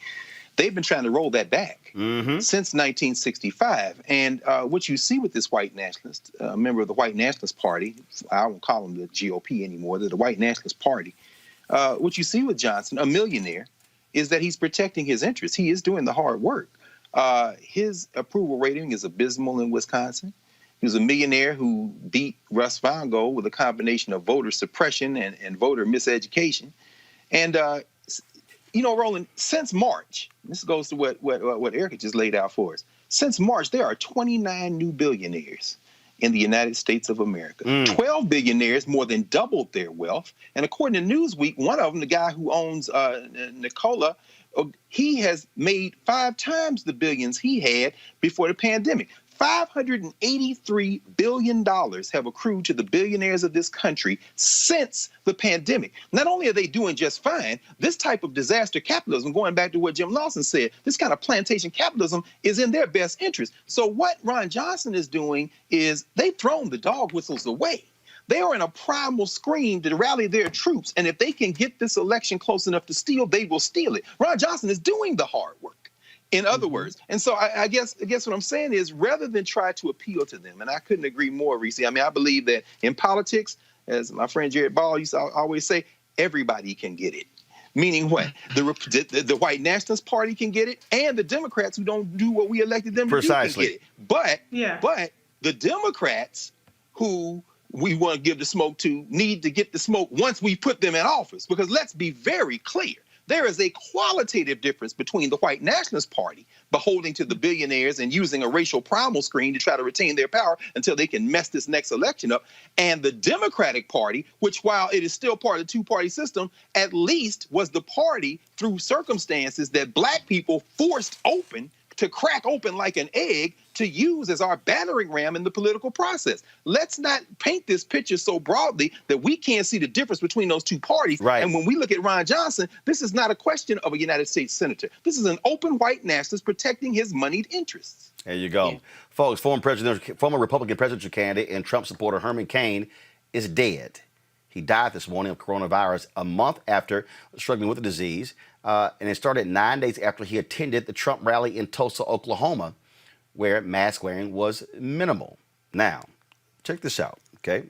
They've been trying to roll that back since 1965. And what you see with this white nationalist, member of the White Nationalist Party, I won't call them the GOP anymore, they're the White Nationalist Party. What you see with Johnson, a millionaire, is that he's protecting his interests. He is doing the hard work. His approval rating is abysmal in Wisconsin. He was a millionaire who beat Russ Feingold with a combination of voter suppression and voter miseducation. And, Roland, since March, this goes to what Erica just laid out for us. Since March, there are 29 new billionaires in the United States of America. 12 billionaires more than doubled their wealth. And according to Newsweek, one of them, the guy who owns Nikola, he has made 5 times the billions he had before the pandemic. $583 billion have accrued to the billionaires of this country since the pandemic. Not only are they doing just fine, this type of disaster capitalism, going back to what Jim Lawson said, this kind of plantation capitalism is in their best interest. So what Ron Johnson is doing is they've thrown the dog whistles away. They are in a primal scream to rally their troops, and if they can get this election close enough to steal, they will steal it. Ron Johnson is doing the hard work, in other words. And so I guess what I'm saying is, rather than try to appeal to them, and I couldn't agree more, Reese. I mean, I believe that in politics, as my friend Jared Ball used to always say, everybody can get it. Meaning what? The White Nationalist Party can get it, and the Democrats who don't do what we elected them to do can get it. But the Democrats who we want to give the smoke to need to get the smoke once we put them in office. Because let's be very clear. There is a qualitative difference between the White Nationalist Party beholding to the billionaires and using a racial primal screen to try to retain their power until they can mess this next election up, and the Democratic Party, which, while it is still part of the two-party system, at least was the party through circumstances that black people forced open to crack open like an egg to use as our battering ram in the political process. Let's not paint this picture so broadly that we can't see the difference between those two parties. Right. And when we look at Ron Johnson, this is not a question of a United States senator. This is an open white nationalist protecting his moneyed interests. There you go. Yeah. Folks, former Republican presidential candidate and Trump supporter Herman Cain is dead. He died this morning of coronavirus a month after struggling with the disease. And it started 9 days after he attended the Trump rally in Tulsa, Oklahoma, where mask wearing was minimal. Now, check this out, okay?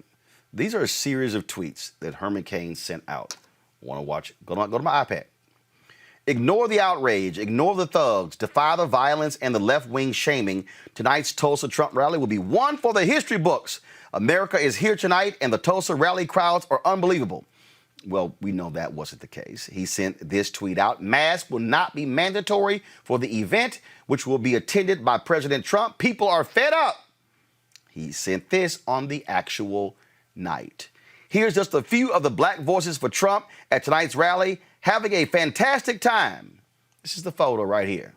These are a series of tweets that Herman Cain sent out. Want to watch? Go to my iPad. Ignore the outrage, ignore the thugs, defy the violence and the left-wing shaming. Tonight's Tulsa Trump rally will be one for the history books. America is here tonight, and the Tulsa rally crowds are unbelievable. Well, we know that wasn't the case. He sent this tweet out. Masks will not be mandatory for the event, which will be attended by President Trump. People are fed up. He sent this on the actual night. Here's just a few of the black voices for Trump at tonight's rally, having a fantastic time. This is the photo right here.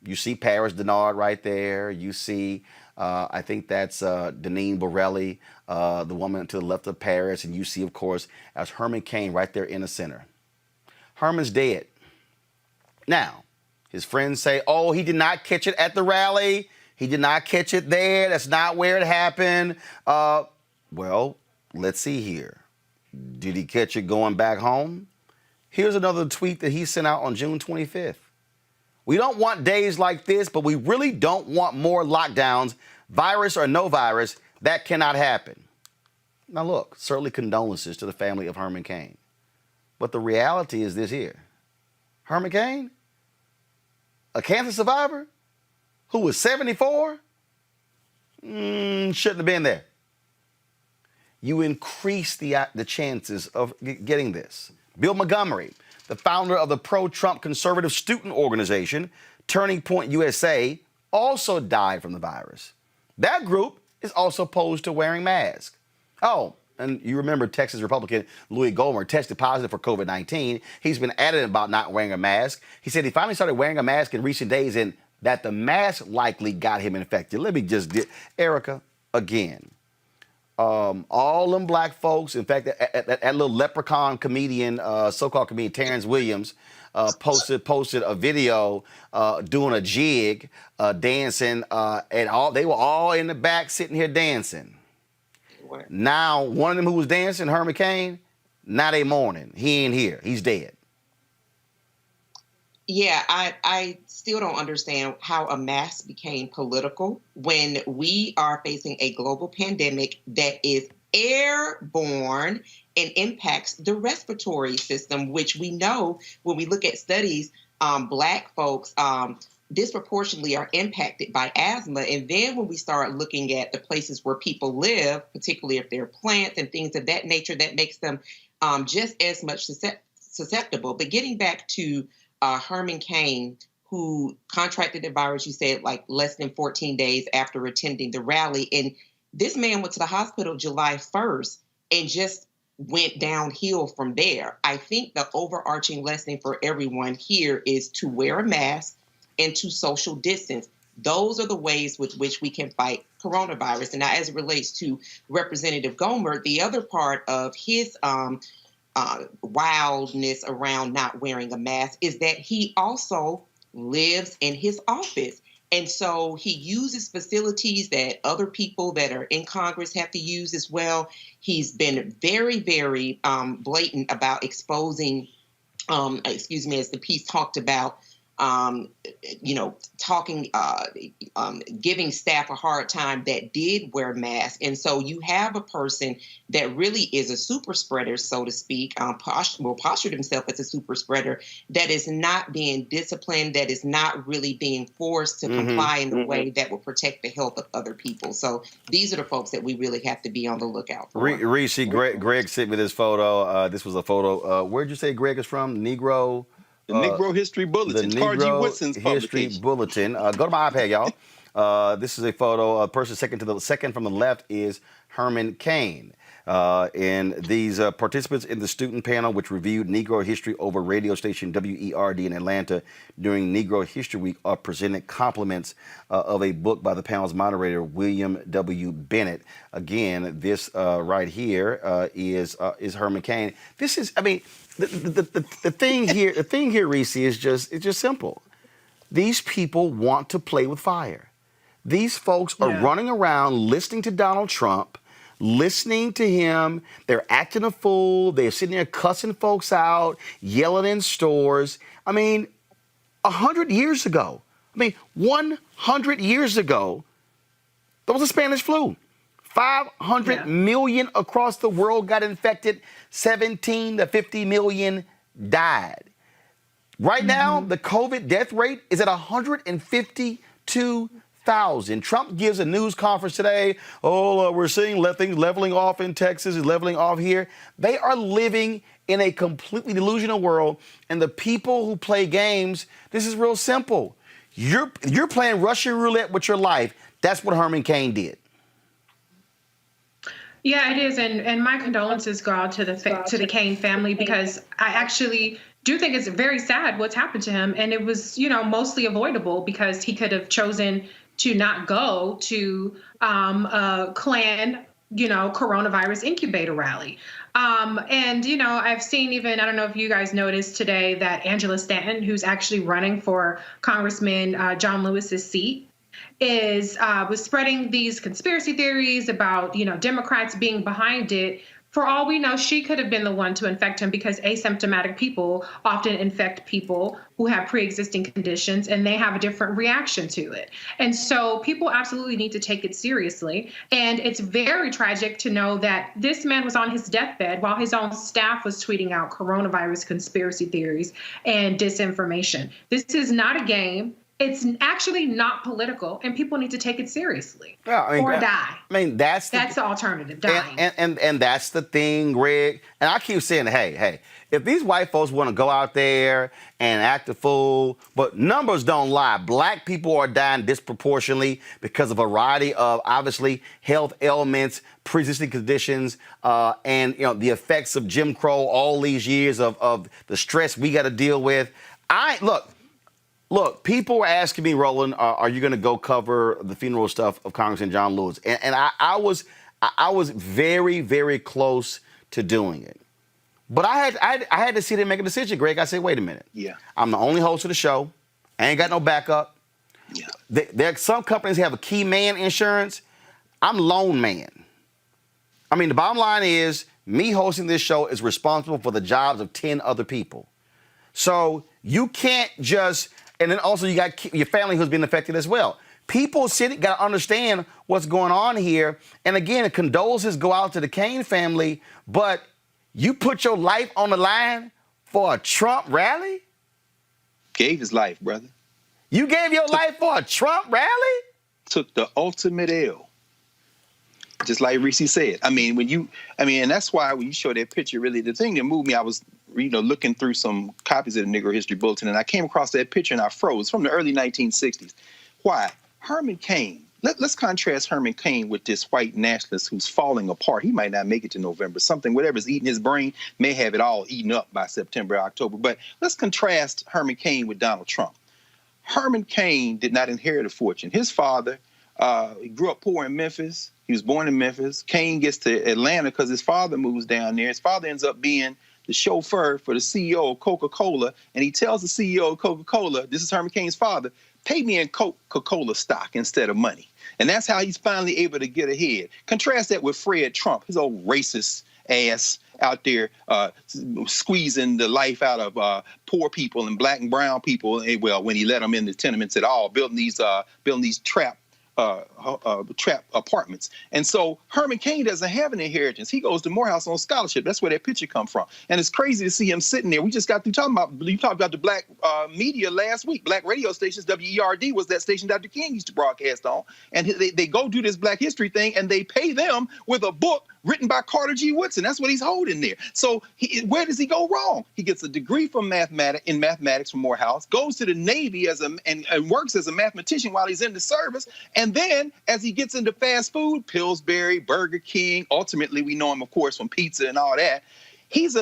You see Paris Denard right there. You see, I think that's Deneen Borelli, the woman to the left of Paris. And you see, of course, as Herman Cain right there in the center. Herman's dead. Now, his friends say, oh, he did not catch it at the rally. He did not catch it there. That's not where it happened. Well, let's see here. Did he catch it going back home? Here's another tweet that he sent out on June 25th. We don't want days like this, but we really don't want more lockdowns, virus or no virus. That cannot happen. Now, look, certainly condolences to the family of Herman Cain. But the reality is this here. Herman Cain, a cancer survivor who was 74, shouldn't have been there. You increase the chances of getting this Bill Montgomery, the founder of the pro-Trump conservative student organization, Turning Point USA, also died from the virus. That group is also opposed to wearing masks. Oh, and you remember Texas Republican Louis Gohmert tested positive for COVID-19. He's been adamant about not wearing a mask. He said he finally started wearing a mask in recent days and that the mask likely got him infected. Let me just get, Erica, again. All them black folks, in fact, that little leprechaun comedian, so-called comedian Terrence Williams, posted a video doing a jig, dancing, and they were all in the back sitting here dancing. Now, one of them who was dancing, Herman Cain, now they mourning. He ain't here. He's dead. Yeah, I still don't understand how a mask became political when we are facing a global pandemic that is airborne and impacts the respiratory system, which we know when we look at studies, Black folks disproportionately are impacted by asthma. And then when we start looking at the places where people live, particularly if they're plants and things of that nature, that makes them just as much susceptible. But getting back to Herman Cain, who contracted the virus, you said, like less than 14 days after attending the rally. And this man went to the hospital July 1st and just went downhill from there. I think the overarching lesson for everyone here is to wear a mask and to social distance. Those are the ways with which we can fight coronavirus. And now as it relates to Representative Gohmert, the other part of his wildness around not wearing a mask is that he also lives in his office. And so he uses facilities that other people that are in Congress have to use as well. He's been very, very blatant about exposing, as the piece talked about, giving staff a hard time that did wear masks. And so you have a person that really is a super spreader, so to speak, postured himself as a super spreader, that is not being disciplined, that is not really being forced to comply in the way that will protect the health of other people. So these are the folks that we really have to be on the lookout for. Reese, Greg sent me this photo. This was a photo. Where'd you say Greg is from? Negro? The Negro History Bulletin, the R.G. Negro Woodson's History publication. Bulletin. Go to my iPad, y'all. This is a photo. A person second from the left is Herman Cain. And these participants in the student panel, which reviewed Negro history over radio station WERD in Atlanta during Negro History Week, are presented compliments of a book by the panel's moderator, William W. Bennett. Again, this right here is Herman Cain. This is, I mean, the thing here, Reese, is just simple. These people want to play with fire. These folks are running around listening to Donald Trump, listening to him. They're acting a fool. They're sitting there cussing folks out, yelling in stores. I mean, 100 years ago, 100 years ago, there was a Spanish flu. 500 million across the world got infected. 17 to 50 million died. Right now, the COVID death rate is at 152,000. Trump gives a news conference today. We're seeing things leveling off in Texas, is leveling off here. They are living in a completely delusional world. And the people who play games, this is real simple. You're playing Russian roulette with your life. That's what Herman Cain did. Yeah, it is, and my condolences go out to the Cain family, because I actually do think it's very sad what's happened to him, and it was, mostly avoidable because he could have chosen to not go to a Klan, coronavirus incubator rally. And I've seen even, I don't know if you guys noticed today that Angela Stanton, who's actually running for Congressman John Lewis's seat, was spreading these conspiracy theories about, Democrats being behind it. For all we know, she could have been the one to infect him, because asymptomatic people often infect people who have pre-existing conditions, and they have a different reaction to it. And so people absolutely need to take it seriously. And it's very tragic to know that this man was on his deathbed while his own staff was tweeting out coronavirus conspiracy theories and disinformation. This is not a game. It's actually not political, and people need to take it seriously Yeah, or die. I mean, that's the alternative, dying. And that's the thing, Greg. And I keep saying, hey, if these white folks want to go out there and act a fool, but numbers don't lie. Black people are dying disproportionately because of a variety of, obviously, health ailments, pre-existing conditions, and the effects of Jim Crow all these years of the stress we got to deal with. Look, people were asking me, Roland, are you going to go cover the funeral stuff of Congressman John Lewis? And I was very, very close to doing it. But I had to sit there and make a decision, Greg. I said, wait a minute. Yeah. I'm the only host of the show. I ain't got no backup. Yeah. There some companies have a key man insurance. I'm lone man. I mean, the bottom line is me hosting this show is responsible for the jobs of 10 other people. So you can't just... And then also you got your family who's been affected as well. People got to understand what's going on here. And again, condolences go out to the Cain family, but you put your life on the line for a Trump rally? Gave his life, brother. You gave your life for a Trump rally? Took the ultimate L. Just like Reese said. And that's why when you show that picture, really, the thing that moved me, I was looking through some copies of the Negro History Bulletin, and I came across that picture and I froze from the early 1960s. Why? Herman Cain. Let's contrast Herman Cain with this white nationalist who's falling apart. He might not make it to November. Whatever's eating his brain may have it all eaten up by September, October. But let's contrast Herman Cain with Donald Trump. Herman Cain did not inherit a fortune. His father, he grew up poor in Memphis. He was born in Memphis. Cain gets to Atlanta because his father moves down there. His father ends up being the chauffeur for the CEO of Coca-Cola, and he tells the CEO of Coca-Cola, this is Herman Cain's father, pay me in Coca-Cola stock instead of money. And that's how he's finally able to get ahead. Contrast that with Fred Trump, his old racist ass out there squeezing the life out of poor people and black and brown people, well, when he let them in the tenements at all, building these trap apartments. And so Herman Cain doesn't have an inheritance. He goes to Morehouse on scholarship. That's where that picture come from. And it's crazy to see him sitting there. We just got through you talked about the black media last week. Black radio stations, WERD was that station Dr. King used to broadcast on. And they go do this Black History thing, and they pay them with a book written by Carter G. Woodson. That's what he's holding there. So where does he go wrong? He gets a degree from mathematics from Morehouse, goes to the Navy and works as a mathematician while he's in the service. And then as he gets into fast food, Pillsbury, Burger King, ultimately we know him, of course, from pizza and all that. He's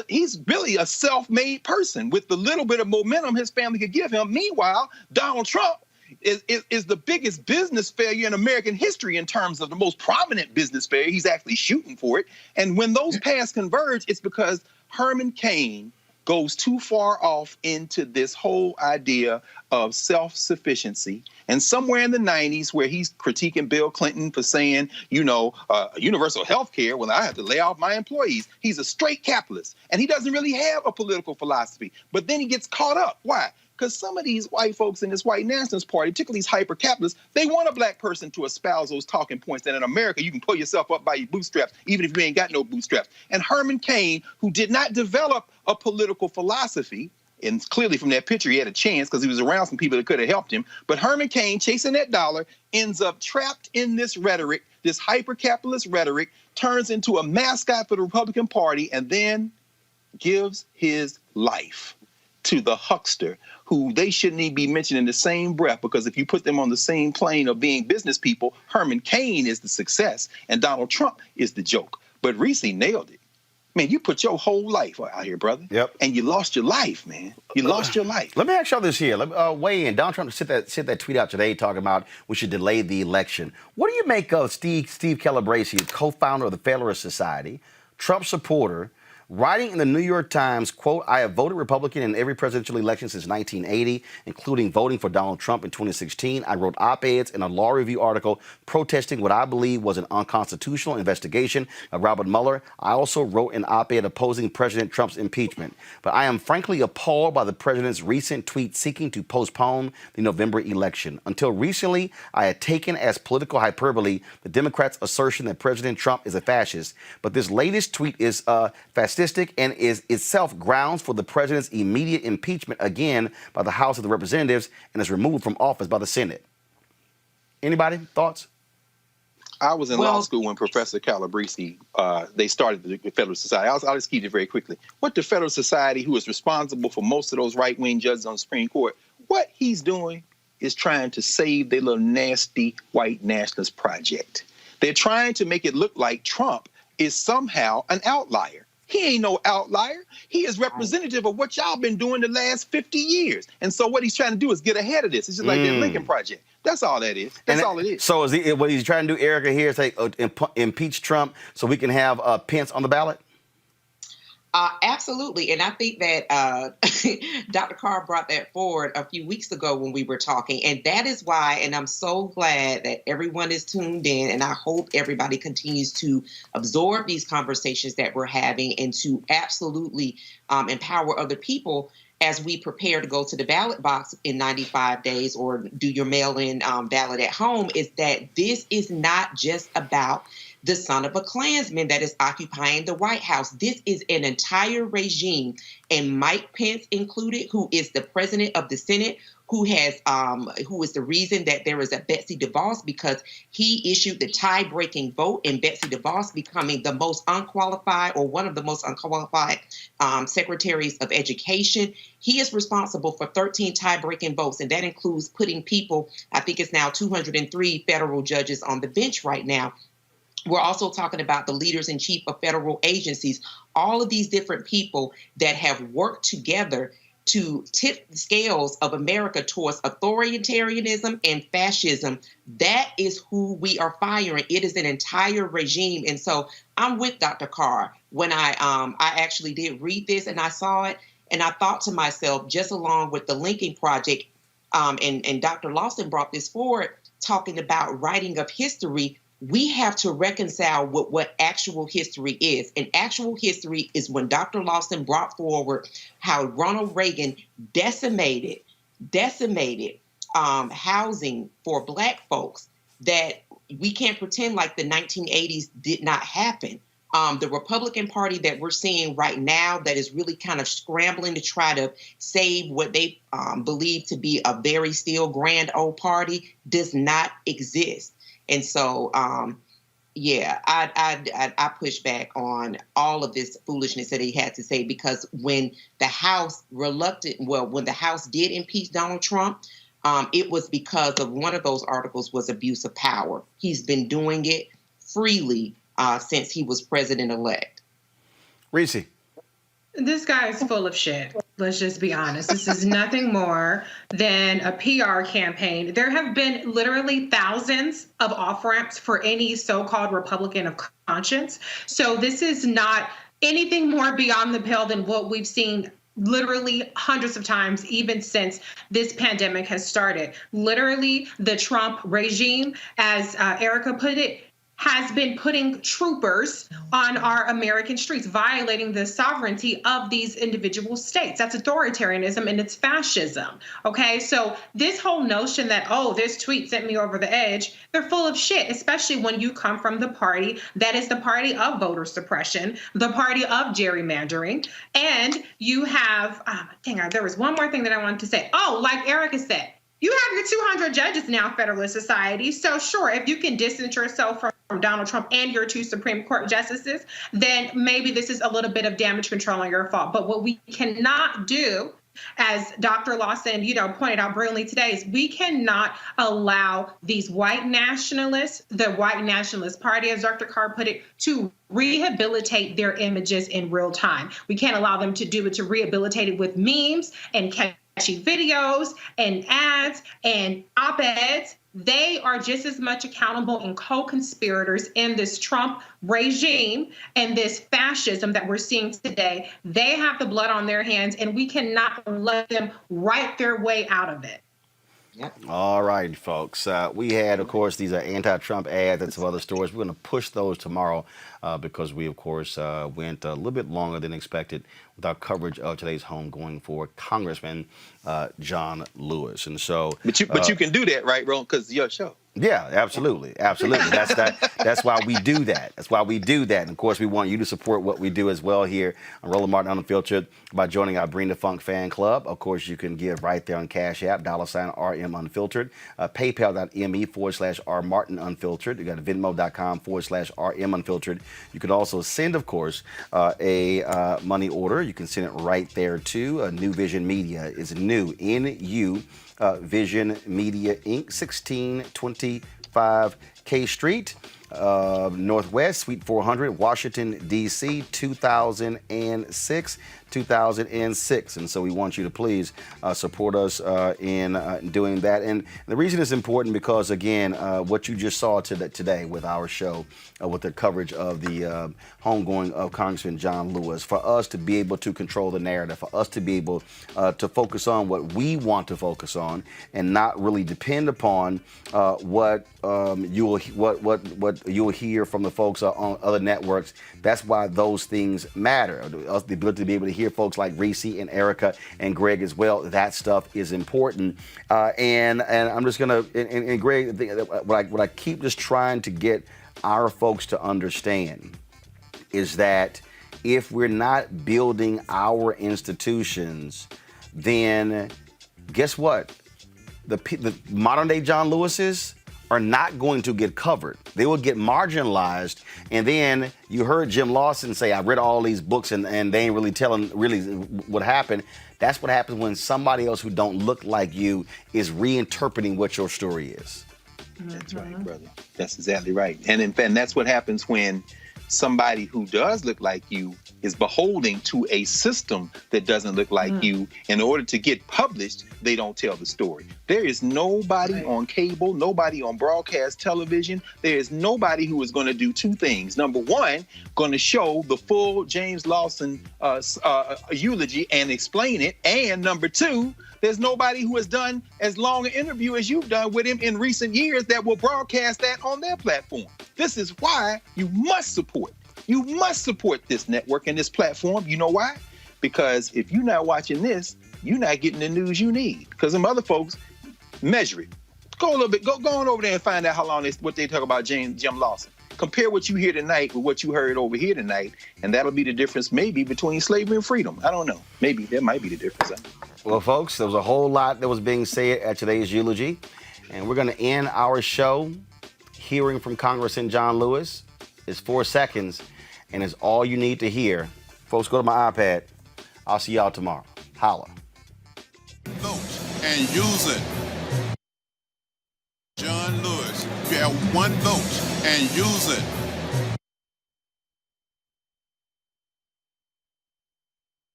really a self-made person with the little bit of momentum his family could give him. Meanwhile, Donald Trump is the biggest business failure in American history in terms of the most prominent business failure. He's actually shooting for it. And when those paths converge, it's because Herman Cain goes too far off into this whole idea of self-sufficiency. And somewhere in the 90s where he's critiquing Bill Clinton for saying, universal health care, well, I have to lay off my employees. He's a straight capitalist, and he doesn't really have a political philosophy. But then he gets caught up. Why? Because some of these white folks in this white nationalist party, particularly these hyper-capitalists, they want a black person to espouse those talking points that in America you can pull yourself up by your bootstraps, even if you ain't got no bootstraps. And Herman Cain, who did not develop a political philosophy, and clearly from that picture he had a chance because he was around some people that could have helped him, but Herman Cain, chasing that dollar, ends up trapped in this rhetoric, this hyper-capitalist rhetoric, turns into a mascot for the Republican Party, and then gives his life to the huckster who they shouldn't even be mentioned in the same breath, because if you put them on the same plane of being business people, Herman Cain is the success and Donald Trump is the joke. But Reese nailed it. Man, you put your whole life out here, brother. Yep. And you lost your life, man. You lost your life. Let me ask y'all this here. Let me weigh in. Donald Trump sent that tweet out today talking about we should delay the election. What do you make of Steve Calabresi, co-founder of the Federalist Society, Trump supporter, writing in the New York Times, quote, I have voted Republican in every presidential election since 1980, including voting for Donald Trump in 2016. I wrote op-eds in a law review article protesting what I believe was an unconstitutional investigation of Robert Mueller. I also wrote an op-ed opposing President Trump's impeachment. But I am frankly appalled by the president's recent tweet seeking to postpone the November election. Until recently, I had taken as political hyperbole the Democrats' assertion that President Trump is a fascist. But this latest tweet is fastidious artistic and is itself grounds for the president's immediate impeachment again by the House of the Representatives and is removed from office by the Senate. Anybody? Thoughts? I was in law school when Professor Calabresi, they started the Federalist Society. I'll just keep it very quickly. What the Federalist Society, who is responsible for most of those right-wing judges on the Supreme Court, what he's doing is trying to save their little nasty white nationalist project. They're trying to make it look like Trump is somehow an outlier. He ain't no outlier. He is representative of what y'all been doing the last 50 years. And so what he's trying to do is get ahead of this. It's just like the Lincoln Project. That's all that is. That's all it is. So is what he's trying to do, Erica, here is say impeach Trump so we can have Pence on the ballot? Absolutely. And I think that Dr. Carr brought that forward a few weeks ago when we were talking. And that is why, and I'm so glad that everyone is tuned in, and I hope everybody continues to absorb these conversations that we're having and to absolutely empower other people as we prepare to go to the ballot box in 95 days or do your mail-in ballot at home, is that this is not just about the son of a Klansman that is occupying the White House. This is an entire regime, and Mike Pence included, who is the president of the Senate, who is the reason that there is a Betsy DeVos, because he issued the tie-breaking vote, and Betsy DeVos becoming the most unqualified or one of the most unqualified secretaries of education. He is responsible for 13 tie-breaking votes, and that includes putting people, I think it's now 203 federal judges on the bench right now. We're also talking about the leaders in chief of federal agencies, all of these different people that have worked together to tip the scales of America towards authoritarianism and fascism. That is who we are firing. It is an entire regime. And so I'm with Dr. Carr. When I actually did read this and I saw it, and I thought to myself, just along with the Lincoln Project, and Dr. Lawson brought this forward, talking about writing of history, we have to reconcile with what actual history is. And actual history is when Dr. Lawson brought forward how Ronald Reagan decimated housing for Black folks, that we can't pretend like the 1980s did not happen. The Republican Party that we're seeing right now that is really kind of scrambling to try to save what they believe to be a very still grand old party does not exist. And so, I push back on all of this foolishness that he had to say, because when the House when the House did impeach Donald Trump, it was because of one of those articles was abuse of power. He's been doing it freely since he was president-elect. Reese. This guy is full of shit. Let's just be honest. This is nothing more than a PR campaign. There have been literally thousands of off-ramps for any so-called Republican of conscience. So this is not anything more beyond the pale than what we've seen literally hundreds of times, even since this pandemic has started. Literally, the Trump regime, as Erica put it, has been putting troopers on our American streets, violating the sovereignty of these individual states. That's authoritarianism and it's fascism. Okay, so this whole notion that, oh, this tweet sent me over the edge, they're full of shit, especially when you come from the party that is the party of voter suppression, the party of gerrymandering. And you have, there was one more thing that I wanted to say. Oh, like Erica said, you have your 200 judges now, Federalist Society. So sure, if you can distance yourself from Donald Trump and your 2 Supreme Court justices, then maybe this is a little bit of damage control on your fault. But what we cannot do, as Dr. Lawson, pointed out brilliantly today, is we cannot allow these white nationalists, the white nationalist party, as Dr. Carr put it, to rehabilitate their images in real time. We can't allow them to do it, to rehabilitate it with memes and catchy videos and ads and op-eds. They are just as much accountable and co-conspirators in this Trump regime and this fascism that we're seeing today. They have the blood on their hands, and we cannot let them write their way out of it. Yep. All right, folks. We had, of course, these anti-Trump ads and some other stories. We're going to push those tomorrow because we, of course, went a little bit longer than expected with our coverage of today's homegoing for Congressman John Lewis. And so, but you can do that, right, Roland? Because it's your show. Yeah, absolutely. That's why we do that. That's why we do that. And of course, we want you to support what we do as well here on Roland Martin Unfiltered by joining our Bring the Funk fan club. Of course, you can give right there on Cash App, $RM Unfiltered, PayPal.me/R Martin Unfiltered. You got Venmo.com/RM Unfiltered. You can also send, of course, a money order. You can send it right there to New Vision Media. Is new, NU. Vision Media Inc., 1625 K Street, Northwest, Suite 400, Washington, D.C., 2006. And so we want you to please support us in doing that. And the reason it's important because, again, what you just saw today with our show, with the coverage of the homegoing of Congressman John Lewis, for us to be able to control the narrative, for us to be able to focus on what we want to focus on and not really depend upon what you'll hear from the folks on other networks. That's why those things matter. The ability to be able to hear folks like Reese and Erica and Greg as well. That stuff is important. And I'm just gonna and Greg, what I keep just trying to get our folks to understand is that if we're not building our institutions, then guess what? The modern day John Lewises are not going to get covered. They will get marginalized. And then you heard Jim Lawson say, I read all these books and they ain't really telling really what happened. That's what happens when somebody else who don't look like you is reinterpreting what your story is. That's right, brother. That's exactly right. And in fact, that's what happens when somebody who does look like you is beholden to a system that doesn't look like you. In order to get published, they don't tell the story. There is nobody on cable, nobody on broadcast television. There is nobody who is going to do two things. Number one, going to show the full James Lawson eulogy and explain it. And number two, there's nobody who has done as long an interview as you've done with him in recent years that will broadcast that on their platform. This is why you must support. You must support this network and this platform. You know why? Because if you're not watching this, you're not getting the news you need. Because them other folks measure it. Go a little bit. Go on over there and find out how long what they talk about Jim Lawson. Compare what you hear tonight with what you heard over here tonight, and that'll be the difference maybe between slavery and freedom. I don't know. Maybe that might be the difference. Well, folks, there was a whole lot that was being said at today's eulogy, and we're going to end our show hearing from Congressman John Lewis. It's 4 seconds, and it's all you need to hear. Folks, go to my iPad. I'll see y'all tomorrow. Holla. Vote and use it. John Lewis, you have one vote and use it.